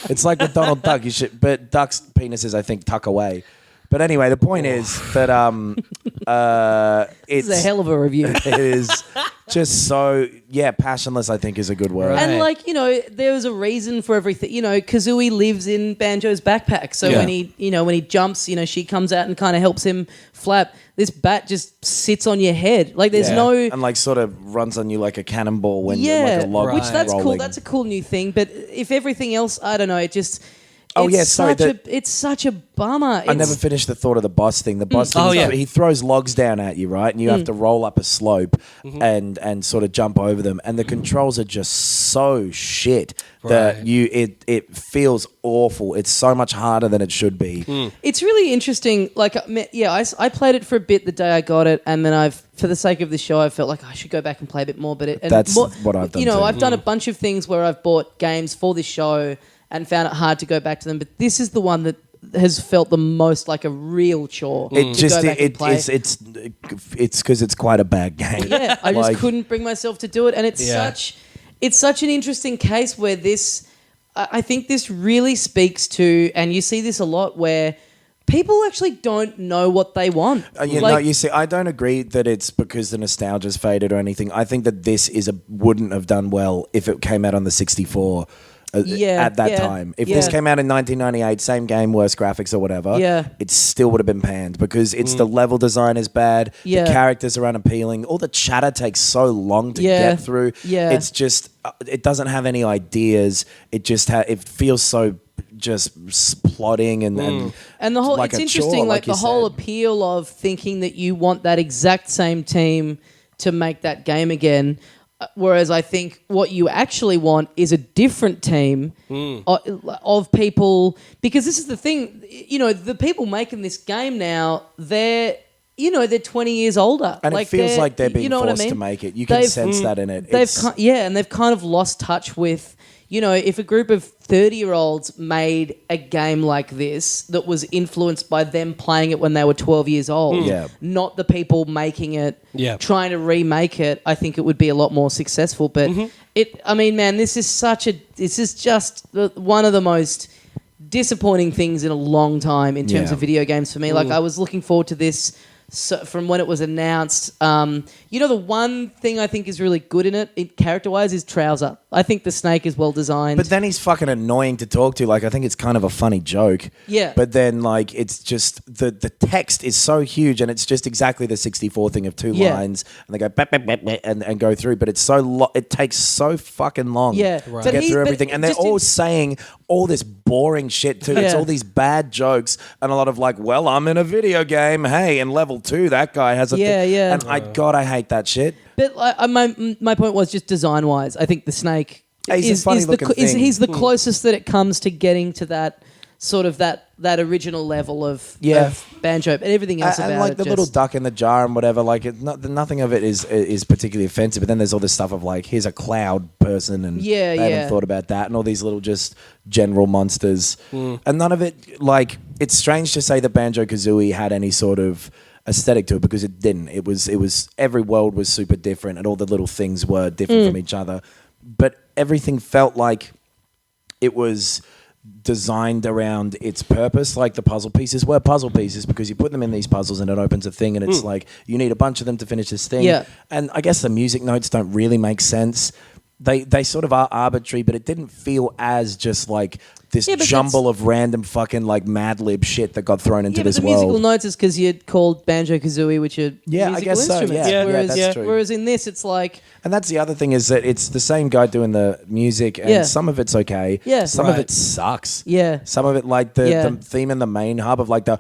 Speaker 2: It's like with Donald Duck. But ducks' penises, I think, tuck away. But anyway, the point is that
Speaker 1: This
Speaker 2: it's
Speaker 1: is a hell of a review.
Speaker 2: it is just so passionless. I think is a good word.
Speaker 3: Right.
Speaker 1: And there was a reason for everything. Kazooie lives in Banjo's backpack, so
Speaker 2: Yeah.
Speaker 1: when he jumps, she comes out and kind of helps him flap. This bat just sits on your head. Like there's
Speaker 2: Yeah.
Speaker 1: no.
Speaker 2: and like sort of runs on you like a cannonball when
Speaker 1: Yeah,
Speaker 2: like a log
Speaker 1: which that's cool.
Speaker 2: rolling.
Speaker 1: That's a cool new thing. But if everything else, I don't know. It just.
Speaker 2: Oh,
Speaker 1: it's
Speaker 2: yeah, sorry,
Speaker 1: it's such a bummer.
Speaker 2: I never finished the thought of the boss thing. The boss thing,
Speaker 3: Oh, yeah.
Speaker 2: he throws logs down at you, right? And you have to roll up a slope and sort of jump over them. And the controls are just so shit that
Speaker 3: Right.
Speaker 2: it feels awful. It's so much harder than it should be.
Speaker 1: It's really interesting. Like, I played it for a bit the day I got it, and then for the sake of the show, I felt like I should go back and play a bit more. But
Speaker 2: That's what I've done too.
Speaker 1: I've done a bunch of things where I've bought games for this show and found it hard to go back to them. But this is the one that has felt the most like a real chore.
Speaker 2: It
Speaker 1: to
Speaker 2: just
Speaker 1: go back and play.
Speaker 2: it's because it's quite a bad game.
Speaker 1: Yeah, I just
Speaker 2: Like-
Speaker 1: couldn't bring myself to do it, and it's such an interesting case where I think this really speaks to, and you see this a lot where people actually don't know what they want.
Speaker 2: You see, I don't agree that it's because the nostalgia's faded or anything. I think that this wouldn't have done well if it came out on the 64. At that time. If this came out in 1998, same game, worse graphics or whatever, it still would have been panned because it's the level design is bad, the characters are unappealing, all the chatter takes so long to get through.
Speaker 1: Yeah.
Speaker 2: It's just, it doesn't have any ideas. It just it feels so just plodding and
Speaker 1: the whole
Speaker 2: like
Speaker 1: it's
Speaker 2: a
Speaker 1: interesting,
Speaker 2: chore,
Speaker 1: like
Speaker 2: you
Speaker 1: the whole
Speaker 2: said.
Speaker 1: appeal of thinking that you want that exact same team to make that game again. Whereas I think what you actually want is a different team of people, because this is the thing, the people making this game now, they're they're 20 years older.
Speaker 2: And it feels like they're being forced to make it. You can sense that in it.
Speaker 1: And they've kind of lost touch with, if a group of 30-year-olds made a game like this that was influenced by them playing it when they were 12 years old, not the people making it, trying to remake it, I think it would be a lot more successful. But this is just one of the most disappointing things in a long time in terms of video games for me. Like, I was looking forward to this from when it was announced. The one thing I think is really good in it character-wise, is Trouser. I think the snake is well designed.
Speaker 2: But then he's fucking annoying to talk to. Like, I think it's kind of a funny joke.
Speaker 1: Yeah.
Speaker 2: But then, like, it's just the text is so huge, and it's just exactly the 64 thing of two lines, and they go bap, bap, bap, bap, and go through. But it's so it takes so fucking long to get through everything, and they're all saying all this boring shit too. It's all these bad jokes and a lot of like, well, I'm in a video game. Hey, in level 2, that guy has a thing. And I hate that shit.
Speaker 1: But my point was just design-wise, I think the snake
Speaker 2: he's
Speaker 1: the closest that it comes to getting to that sort of that original level of Banjo, but everything else about it.
Speaker 2: And like the little duck in the jar and whatever, like nothing of it is particularly offensive. But then there's all this stuff of like, here's a cloud person, and they haven't thought about that, and all these little just general monsters, and none of it. Like, it's strange to say that Banjo-Kazooie had any sort of aesthetic to it, because it didn't. It was every world was super different, and all the little things were different from each other, but everything felt like it was designed around its purpose. Like, the puzzle pieces were puzzle pieces because you put them in these puzzles and it opens a thing, and it's like you need a bunch of them to finish this thing. And I guess the music notes don't really make sense. They sort of are arbitrary, but it didn't feel as just like this jumble of random fucking like Mad Lib shit that got thrown into this world.
Speaker 1: The musical notes is because you'd called Banjo-Kazooie, which are musical
Speaker 2: I guess
Speaker 1: instruments.
Speaker 2: So, that's true.
Speaker 1: Whereas in this, it's like...
Speaker 2: And that's the other thing, is that it's the same guy doing the music, and some of it's okay. Some of it sucks. Some of it, like the theme in the main hub of like the...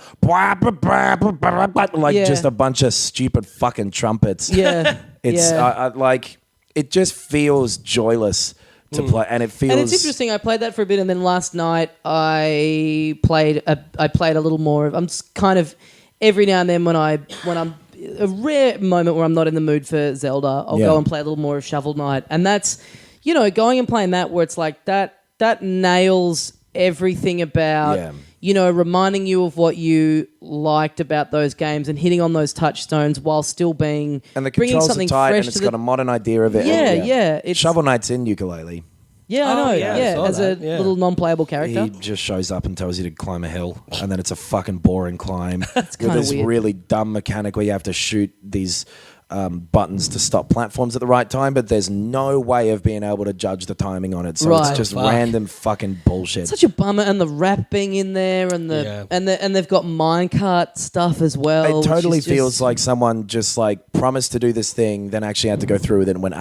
Speaker 2: like just a bunch of stupid fucking trumpets. It's like... It just feels joyless to play, and it feels.
Speaker 1: And it's interesting. I played that for a bit, and then last night I played a little more. I'm kind of every now and then when I'm a rare moment where I'm not in the mood for Zelda, I'll go and play a little more of Shovel Knight, and that's going and playing that where it's like that nails everything about. Reminding you of what you liked about those games and hitting on those touchstones while still bringing something
Speaker 2: tight,
Speaker 1: fresh
Speaker 2: and it's got a modern idea of it.
Speaker 1: It's
Speaker 2: Shovel Knight's in Yooka-Laylee.
Speaker 1: Yeah, I know. As a little non-playable character.
Speaker 2: He just shows up and tells you to climb a hill, and then it's a fucking boring climb.
Speaker 1: That's
Speaker 2: with this
Speaker 1: weird.
Speaker 2: really dumb mechanic where you have to shoot these buttons to stop platforms at the right time, but there's no way of being able to judge the timing on it. So it's just random fucking bullshit.
Speaker 1: Such a bummer, and the rap being in there, and and they've got minecart stuff as well.
Speaker 2: It totally feels like someone just like promised to do this thing, then actually had to go through with it and went,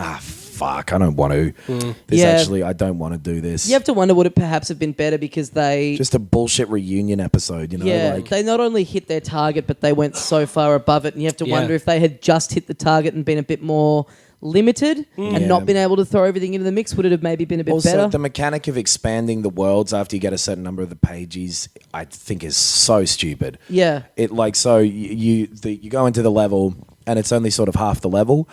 Speaker 2: fuck, I don't want to. I don't want to do this.
Speaker 1: You have to wonder, would it perhaps have been better because they...
Speaker 2: Just a bullshit reunion episode,
Speaker 1: they not only hit their target, but they went so far above it, and you have to wonder if they had just hit the target and been a bit more limited and not been able to throw everything into the mix, would it have maybe been a bit better?
Speaker 2: Also, the mechanic of expanding the worlds after you get a certain number of the pages, I think is so stupid.
Speaker 1: Yeah.
Speaker 2: It like, so you go into the level and it's only sort of half the level.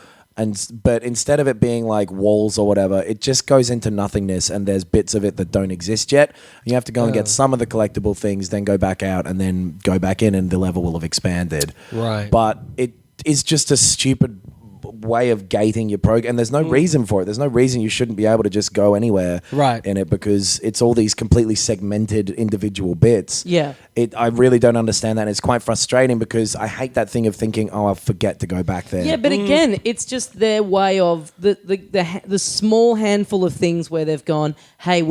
Speaker 2: But instead of it being like walls or whatever, it just goes into nothingness, and there's bits of it that don't exist yet. You have to go and get some of the collectible things, then go back out, and then go back in, and the level will have expanded.
Speaker 3: Right.
Speaker 2: But it is just a stupid way of gating your program, and there's no reason for it. There's no reason you shouldn't be able to just go anywhere in it, because it's all these completely segmented individual bits. I really don't understand that, and it's quite frustrating because I hate that thing of thinking, I'll forget to go back there.
Speaker 1: Yeah, but again, it's just their way of the small handful of things where they've gone, hey,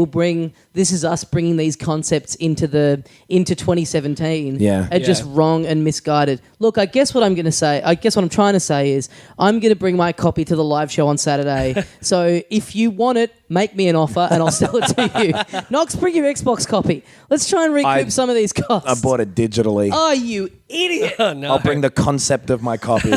Speaker 1: this is us bringing these concepts into 2017 are just wrong and misguided. Look, I guess what I'm trying to say is I'm going to bring my copy to the live show on Saturday. So if you want it, make me an offer and I'll sell it to you. Knox, bring your Xbox copy. Let's try and recoup some of these costs.
Speaker 2: I bought it digitally.
Speaker 1: Oh, you idiot.
Speaker 3: Oh, no.
Speaker 2: I'll bring the concept of my copy.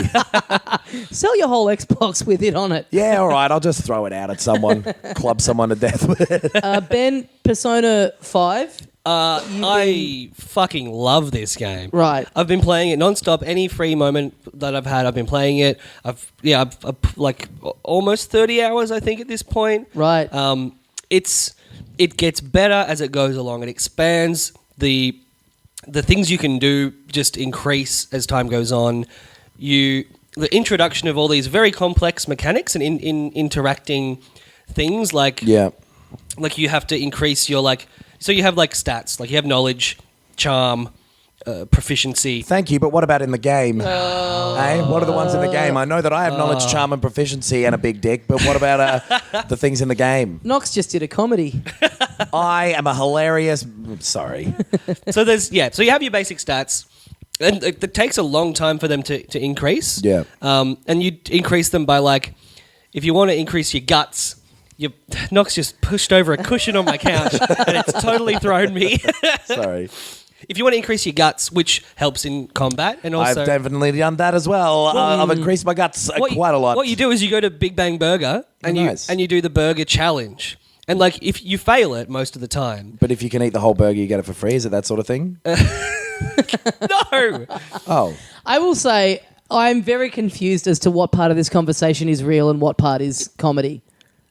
Speaker 1: Sell your whole Xbox with it on it.
Speaker 2: Yeah, all right. I'll just throw it out at someone. Club someone to death with it.
Speaker 1: Ben, Persona 5.
Speaker 3: I fucking love this game.
Speaker 1: Right.
Speaker 3: I've been playing it non-stop. Any free moment that I've had, I've been playing it. I've like almost 30 hours, I think, at this point.
Speaker 1: Right.
Speaker 3: It gets better as it goes along. It expands. The things you can do just increase as time goes on. The introduction of all these very complex mechanics and in interacting things like you have to increase your so you have stats, like you have knowledge, charm, proficiency.
Speaker 2: Thank you, but what about in the game? Hey, what are the ones in the game? I know that I have knowledge, charm, and proficiency and a big dick, but what about the things in the game?
Speaker 1: Nox just did a comedy.
Speaker 2: I am a hilarious... Sorry.
Speaker 3: So so you have your basic stats, and it takes a long time for them to increase.
Speaker 2: Yeah.
Speaker 3: And you increase them by if you want to increase your guts... Nox just pushed over a cushion on my couch and it's totally thrown me.
Speaker 2: Sorry.
Speaker 3: If you want to increase your guts, which helps in combat, and also
Speaker 2: I've definitely done that as well. I've increased my guts quite a lot.
Speaker 3: What you do is you go to Big Bang Burger and you do the burger challenge. And if you fail it most of the time.
Speaker 2: But if you can eat the whole burger, you get it for free. Is it that sort of thing?
Speaker 3: No.
Speaker 2: Oh.
Speaker 1: I will say I'm very confused as to what part of this conversation is real and what part is comedy.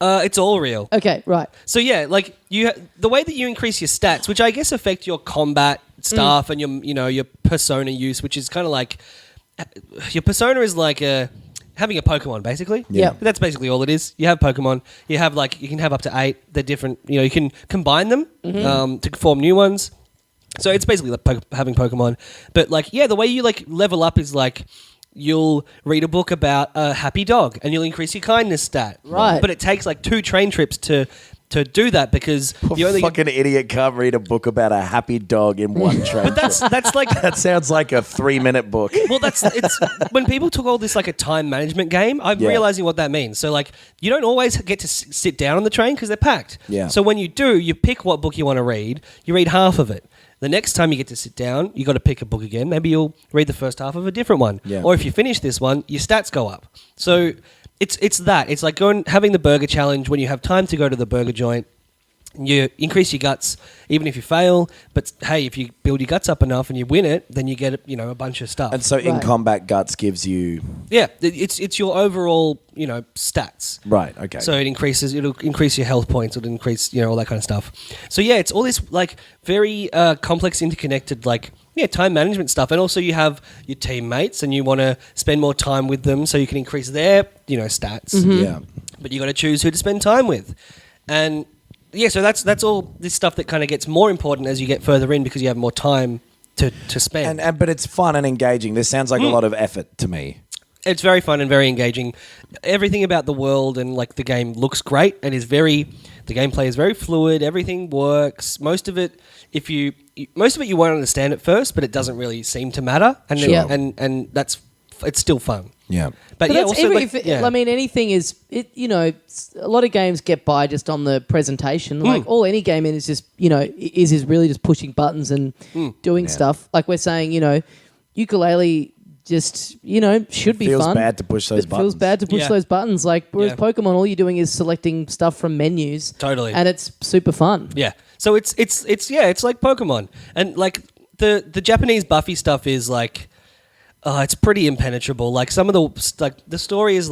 Speaker 3: It's all real.
Speaker 1: Okay, right.
Speaker 3: So yeah, the way that you increase your stats, which I guess affect your combat stuff and your persona use, which is kind of your persona is having a Pokemon basically.
Speaker 1: Yeah.
Speaker 3: That's basically all it is. You have Pokemon. You have you can have up to 8. They're different. You can combine them to form new ones. So it's basically like having Pokemon. But the way you level up is you'll read a book about a happy dog and you'll increase your kindness stat.
Speaker 1: Right.
Speaker 3: But it takes 2 train trips to do that because you only
Speaker 2: fucking idiot can't read a book about a happy dog in one train.
Speaker 3: But that's
Speaker 2: that sounds like a 3-minute book.
Speaker 3: Well, it's when people took all this a time management game, I'm realizing what that means. So you don't always get to sit down on the train because they're packed.
Speaker 2: Yeah.
Speaker 3: So when you do, you pick what book you want to read. You read half of it. The next time you get to sit down, you got to pick a book again. Maybe you'll read the first half of a different one.
Speaker 2: Yeah.
Speaker 3: Or if you finish this one, your stats go up. So it's that. It's like having the burger challenge when you have time to go to the burger joint. You increase your guts even if you fail, but hey, if you build your guts up enough and you win it, then you get a bunch of stuff.
Speaker 2: And so in combat, guts gives you...
Speaker 3: Yeah, it's your overall, stats.
Speaker 2: Right, okay.
Speaker 3: So it'll increase your health points, it'll increase, all that kind of stuff. So yeah, it's all this very complex, interconnected, time management stuff. And also you have your teammates and you want to spend more time with them so you can increase their, stats.
Speaker 1: Mm-hmm.
Speaker 2: Yeah.
Speaker 3: But you got to choose who to spend time with. And yeah, so that's all this stuff that kind of gets more important as you get further in because you have more time to spend.
Speaker 2: But it's fun and engaging. This sounds like a lot of effort to me.
Speaker 3: It's very fun and very engaging. Everything about the world and the game looks great and the gameplay is very fluid. Everything works. Most of it you won't understand at first, but it doesn't really seem to matter. And and it's still fun.
Speaker 2: Yeah.
Speaker 1: But yeah, also anything is a lot of games get by just on the presentation. All any game is just is really just pushing buttons and doing stuff. Like we're saying, Yooka-Laylee just should be
Speaker 2: feels
Speaker 1: fun.
Speaker 2: bad to push those
Speaker 1: it
Speaker 2: buttons.
Speaker 1: feels bad to push those buttons. Whereas Pokemon, all you're doing is selecting stuff from menus.
Speaker 3: Totally.
Speaker 1: And it's super fun.
Speaker 3: Yeah. So it's like Pokemon. And the Japanese Buffy stuff is it's pretty impenetrable. Some of the story is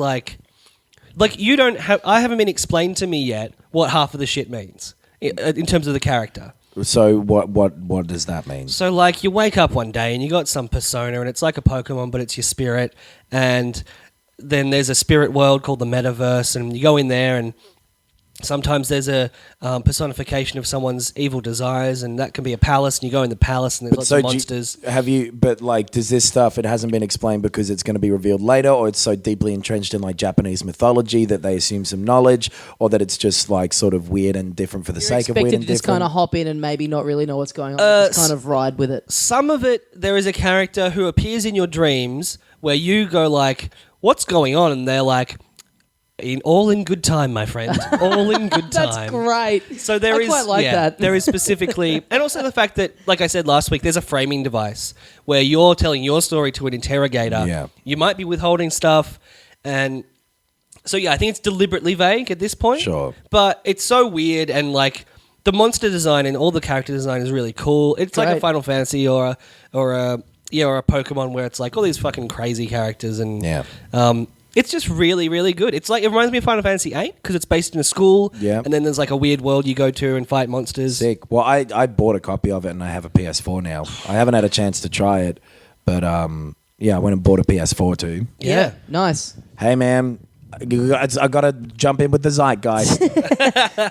Speaker 3: you don't have. I haven't been explained to me yet what half of the shit means in terms of the character.
Speaker 2: So what does that mean?
Speaker 3: So you wake up one day and you got some persona and it's like a Pokemon but it's your spirit, and then there's a spirit world called the metaverse and you go in there and sometimes there's a personification of someone's evil desires, and that can be a palace, and you go in the palace and there's lots of monsters.
Speaker 2: Does this stuff, it hasn't been explained because it's going to be revealed later, or it's so deeply entrenched in Japanese mythology that they assume some knowledge, or that it's just sort of weird and different for the sake of weird and different?
Speaker 1: Just kind of hop in and maybe not really know what's going on, just kind of ride with it.
Speaker 3: Some of it, there is a character who appears in your dreams where you go what's going on? And they're all in good time, my friend. All in good time.
Speaker 1: That's great.
Speaker 3: So there
Speaker 1: I quite like that.
Speaker 3: There is specifically, and also the fact that, like I said last week, there's a framing device where you're telling your story to an interrogator.
Speaker 2: Yeah.
Speaker 3: You might be withholding stuff, and so yeah, I think it's deliberately vague at this point.
Speaker 2: Sure.
Speaker 3: But it's so weird, and the monster design and all the character design is really cool. It's like a
Speaker 1: Great.
Speaker 3: Final Fantasy or a Pokemon where it's like all these fucking crazy characters and it's just really, really good. It's like it reminds me of Final Fantasy VIII because it's based in a school.
Speaker 2: Yeah.
Speaker 3: And then there's like a weird world you go to and fight monsters.
Speaker 2: Sick. Well, I bought a copy of it and I have a PS4 now. I haven't had a chance to try it, but I went and bought a PS4 too.
Speaker 1: Yeah, nice.
Speaker 2: Hey, man, I got to jump in with the zeitgeist.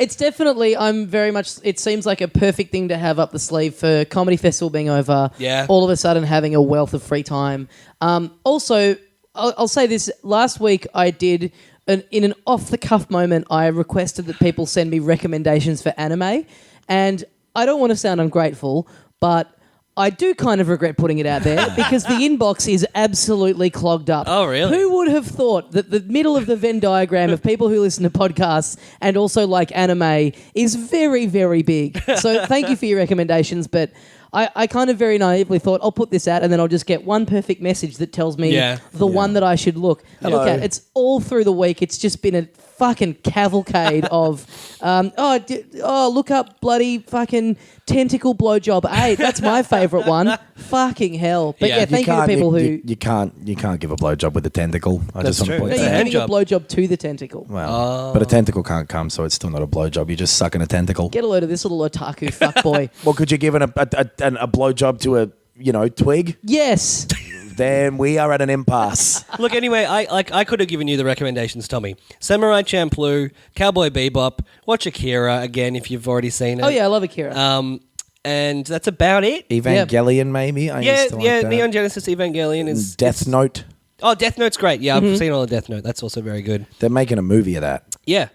Speaker 1: It's definitely, it seems like a perfect thing to have up the sleeve for Comedy Festival being over.
Speaker 3: Yeah.
Speaker 1: All of a sudden having a wealth of free time. Also, I'll say this. Last week I did, in an off-the-cuff moment, I requested that people send me recommendations for anime. And I don't want to sound ungrateful, but I do kind of regret putting it out there because the inbox is absolutely clogged up.
Speaker 3: Oh, really?
Speaker 1: Who would have thought that the middle of the Venn diagram of people who listen to podcasts and also like anime is very, very big? So thank you for your recommendations, but I kind of very naively thought I'll put this out and then I'll just get one perfect message that tells me the one that I should look at. It's all through the week. It's just been a fucking cavalcade of look up bloody fucking tentacle blowjob 8. That's my favourite one. Fucking hell. But thank you to people who
Speaker 2: you can't give a blowjob with a tentacle. I
Speaker 3: That's
Speaker 2: just want to
Speaker 3: true.
Speaker 2: point
Speaker 1: No,
Speaker 2: that
Speaker 1: you're
Speaker 2: out.
Speaker 1: giving a blowjob to the tentacle.
Speaker 2: Well, but a tentacle can't come, so it's still not a blowjob. You're just sucking a tentacle.
Speaker 1: Get a load of this little otaku fuckboy.
Speaker 2: Well, could you give a blowjob to a twig?
Speaker 1: Yes.
Speaker 2: Then we are at an impasse.
Speaker 3: Look, anyway, I could have given you the recommendations, Tommy. Samurai Champloo, Cowboy Bebop, watch Akira again if you've already seen it.
Speaker 1: Oh yeah, I love Akira.
Speaker 3: And that's about it.
Speaker 2: Evangelion, maybe. I used to like that.
Speaker 3: Neon Genesis Evangelion is
Speaker 2: Death Note.
Speaker 3: Oh, Death Note's great. Yeah, I've seen all of Death Note. That's also very good.
Speaker 2: They're making a movie of that.
Speaker 3: Yeah.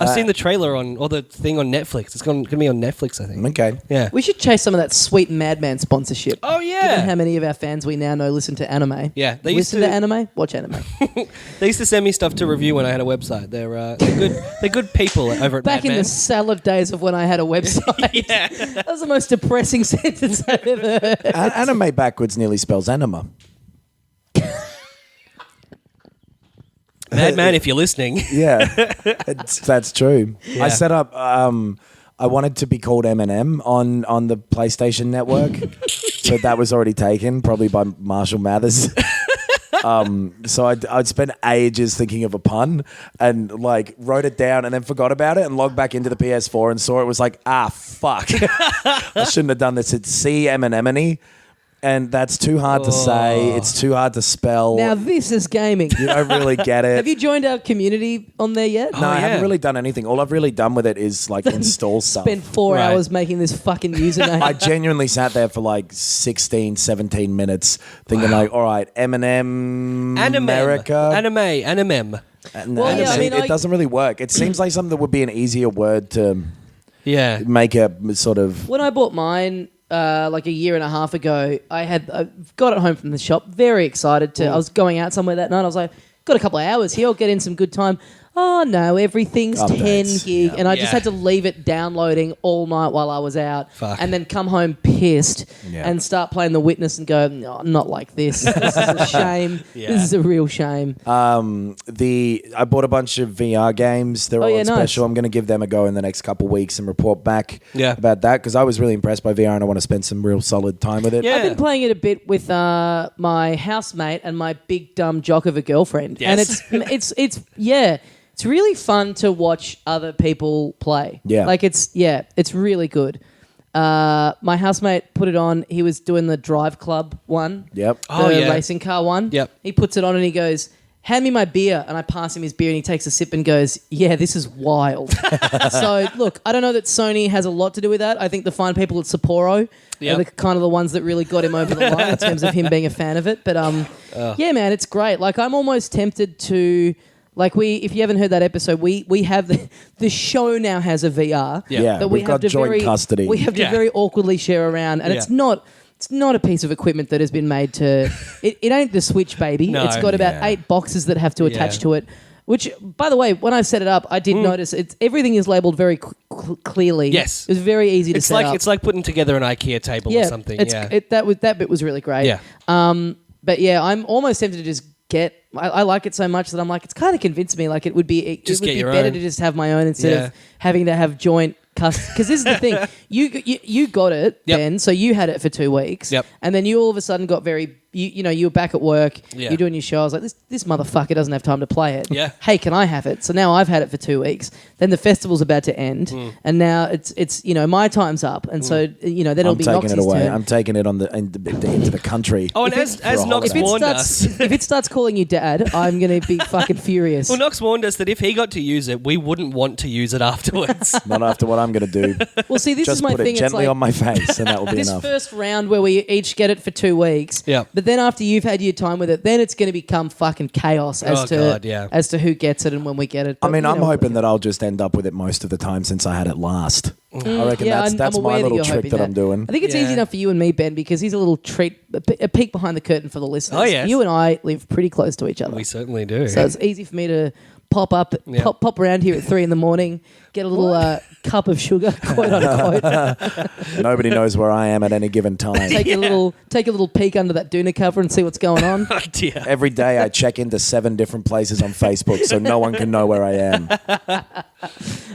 Speaker 3: I've seen the trailer or the thing on Netflix. It's going to be on Netflix, I think.
Speaker 2: Okay.
Speaker 3: Yeah.
Speaker 1: We should chase some of that sweet Madman sponsorship.
Speaker 3: Oh, yeah.
Speaker 1: Given how many of our fans we now know listen to anime.
Speaker 3: Yeah, they used
Speaker 1: listen to anime, watch anime.
Speaker 3: They used to send me stuff to review when I had a website. They're good. They're good people over at
Speaker 1: Back in
Speaker 3: Madman.
Speaker 1: the salad days of when I had a website.
Speaker 3: Yeah.
Speaker 1: That was the most depressing sentence I've ever heard.
Speaker 2: Anime backwards nearly spells anima.
Speaker 3: Madman, if you're listening.
Speaker 2: Yeah, that's true.
Speaker 3: Yeah.
Speaker 2: I set up. I wanted to be called Eminem on the PlayStation Network, but that was already taken, probably by Marshall Mathers. So I'd spent ages thinking of a pun and like wrote it down and then forgot about it and logged back into the PS4 and saw it was like, fuck. I shouldn't have done this. It's C Eminemony. And that's too hard to say. It's too hard to spell.
Speaker 1: Now this is gaming.
Speaker 2: You don't really get it.
Speaker 1: Have you joined our community on there yet?
Speaker 2: No, I haven't really done anything. All I've really done with it is like install stuff.
Speaker 1: Spent 4
Speaker 3: Right.
Speaker 1: hours making this fucking username.
Speaker 2: I genuinely sat there for like 16, 17 minutes thinking like, all right, Eminem, America.
Speaker 3: Anime.
Speaker 1: Well, yeah, I mean,
Speaker 2: it doesn't really work. It seems like something that would be an easier word to make a sort of...
Speaker 1: When I bought mine... like a year and a half ago, I got it home from the shop, very excited to. I was going out somewhere that night. I was like, got a couple of hours here. I'll get in some good time. Oh no, everything's
Speaker 2: Updates.
Speaker 1: 10 gig, and I just
Speaker 3: Yeah.
Speaker 1: had to leave it downloading all night while I was out,
Speaker 3: Fuck.
Speaker 1: and then come home pissed
Speaker 2: Yeah.
Speaker 1: and start playing The Witness and go, no, not like this. This is a shame.
Speaker 3: Yeah.
Speaker 1: This is a real shame.
Speaker 2: I bought a bunch of VR games. They're all on
Speaker 1: nice.
Speaker 2: special. I'm going to give them a go in the next couple of weeks and report back about that because I was really impressed by VR and I want to spend some real solid time with it.
Speaker 3: Yeah.
Speaker 1: I've been playing it a bit with my housemate and my big dumb jock of a girlfriend, and it's really fun to watch other people play.
Speaker 2: Yeah.
Speaker 1: Like it's really good. My housemate put it on. He was doing the Drive Club one.
Speaker 2: Yep.
Speaker 1: The racing car one.
Speaker 3: Yep.
Speaker 1: He puts it on and he goes, hand me my beer. And I pass him his beer and he takes a sip and goes, yeah, this is wild. So, look, I don't know that Sony has a lot to do with that. I think the fine people at Sapporo are the kind of the ones that really got him over the line in terms of him being a fan of it. But, yeah, man, it's great. Like, I'm almost tempted to... Like if you haven't heard that episode, we have the show now has a VR that
Speaker 2: we've got joint custody.
Speaker 1: We have to very awkwardly share around, and it's not a piece of equipment that has been made to. It ain't the Switch, baby.
Speaker 3: No.
Speaker 1: It's got about 8 boxes that have to attach to it. Which, by the way, when I set it up, I did notice everything is labelled very clearly.
Speaker 3: Yes,
Speaker 1: it was very easy to set up.
Speaker 3: It's like putting together an IKEA table or something.
Speaker 1: That bit was really great.
Speaker 3: Yeah.
Speaker 1: But yeah, I'm almost tempted to just get. I like it so much that I'm like, it's kind of convinced me like it would be better
Speaker 3: your
Speaker 1: to
Speaker 3: own.
Speaker 1: just have my own instead of having to have joint because this is the thing. You got it then, so you had it for 2 weeks.
Speaker 3: Yep.
Speaker 1: And then you all of a sudden got very... You were back at work, you're doing your show. I was like, this motherfucker doesn't have time to play it.
Speaker 3: Yeah.
Speaker 1: Hey, can I have it? So now I've had it for 2 weeks. Then the festival's about to end, and now it's my time's up, and so then it'll be
Speaker 2: taking it
Speaker 1: Noxie's
Speaker 2: away.
Speaker 1: turn.
Speaker 2: I'm taking it into the country.
Speaker 3: Oh, and as Knox warned us,
Speaker 1: if it starts calling you dad, I'm gonna be fucking furious.
Speaker 3: well, Knox warned us that if he got to use it, we wouldn't want to use it afterwards.
Speaker 2: Not after what I'm going to do.
Speaker 1: Well, see, this
Speaker 2: Just
Speaker 1: is my
Speaker 2: put
Speaker 1: thing.
Speaker 2: it gently
Speaker 1: it's like,
Speaker 2: on my face, and that will be
Speaker 1: this
Speaker 2: enough.
Speaker 1: first round where we each get it for 2 weeks.
Speaker 3: Yeah.
Speaker 1: But then after you've had your time with it, then it's going to become fucking chaos as to who gets it and when we get it.
Speaker 2: I
Speaker 1: But,
Speaker 2: mean, I'm hoping that I'll just end up with it most of the time since I had it last. I reckon that's
Speaker 1: I'm
Speaker 2: my
Speaker 1: aware
Speaker 2: little
Speaker 1: you're
Speaker 2: trick
Speaker 1: hoping
Speaker 2: that I'm doing.
Speaker 1: I think it's easy enough for you and me, Ben, because he's a little treat, a peek behind the curtain for the listeners.
Speaker 3: Oh, yes.
Speaker 1: You and I live pretty close to each other.
Speaker 3: We certainly do.
Speaker 1: So it's easy for me to pop up, pop around here at 3 a.m, get a little cup of sugar, quote unquote.
Speaker 2: Nobody knows where I am at any given time.
Speaker 1: take a little peek under that doona cover and see what's going on.
Speaker 3: Oh, dear.
Speaker 2: Every day I check into 7 different places on Facebook so no one can know where I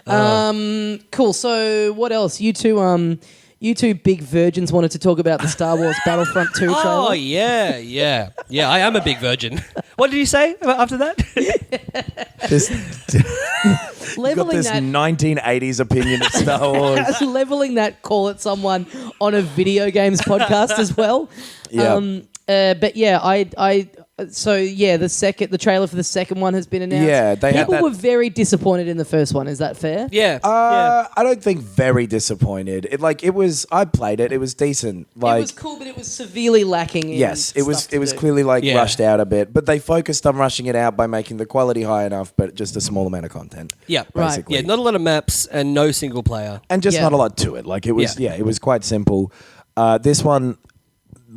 Speaker 2: am.
Speaker 1: Cool. So what else? You two big virgins wanted to talk about the Star Wars Battlefront II trailer.
Speaker 3: Oh, yeah. I am a big virgin. What did you say after that?
Speaker 2: You've got this 1980s opinion of Star Wars.
Speaker 1: Leveling that call at someone on a video games podcast as well.
Speaker 2: Yeah.
Speaker 1: But yeah, the trailer for the second one has been announced.
Speaker 2: Yeah,
Speaker 1: people were very disappointed in the first one. Is that fair?
Speaker 3: Yeah.
Speaker 2: I don't think very disappointed. I played it. It was decent.
Speaker 1: It was cool, but it was severely lacking.
Speaker 2: Yes, it was clearly rushed out a bit, but they focused on rushing it out by making the quality high enough, but just a small amount of content.
Speaker 3: Yeah,
Speaker 2: basically.
Speaker 3: Yeah, not a lot of maps and no single player,
Speaker 2: and just not a lot to it. Like it was, it was quite simple. This one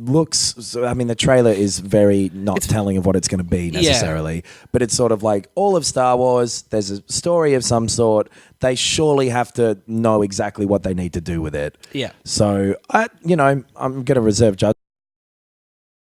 Speaker 2: looks, I mean, the trailer is very not telling of what it's going to be necessarily, but it's sort of like all of Star Wars. There's a story of some sort. They surely have to know exactly what they need to do with it.
Speaker 3: Yeah.
Speaker 2: So I'm going to reserve judgment.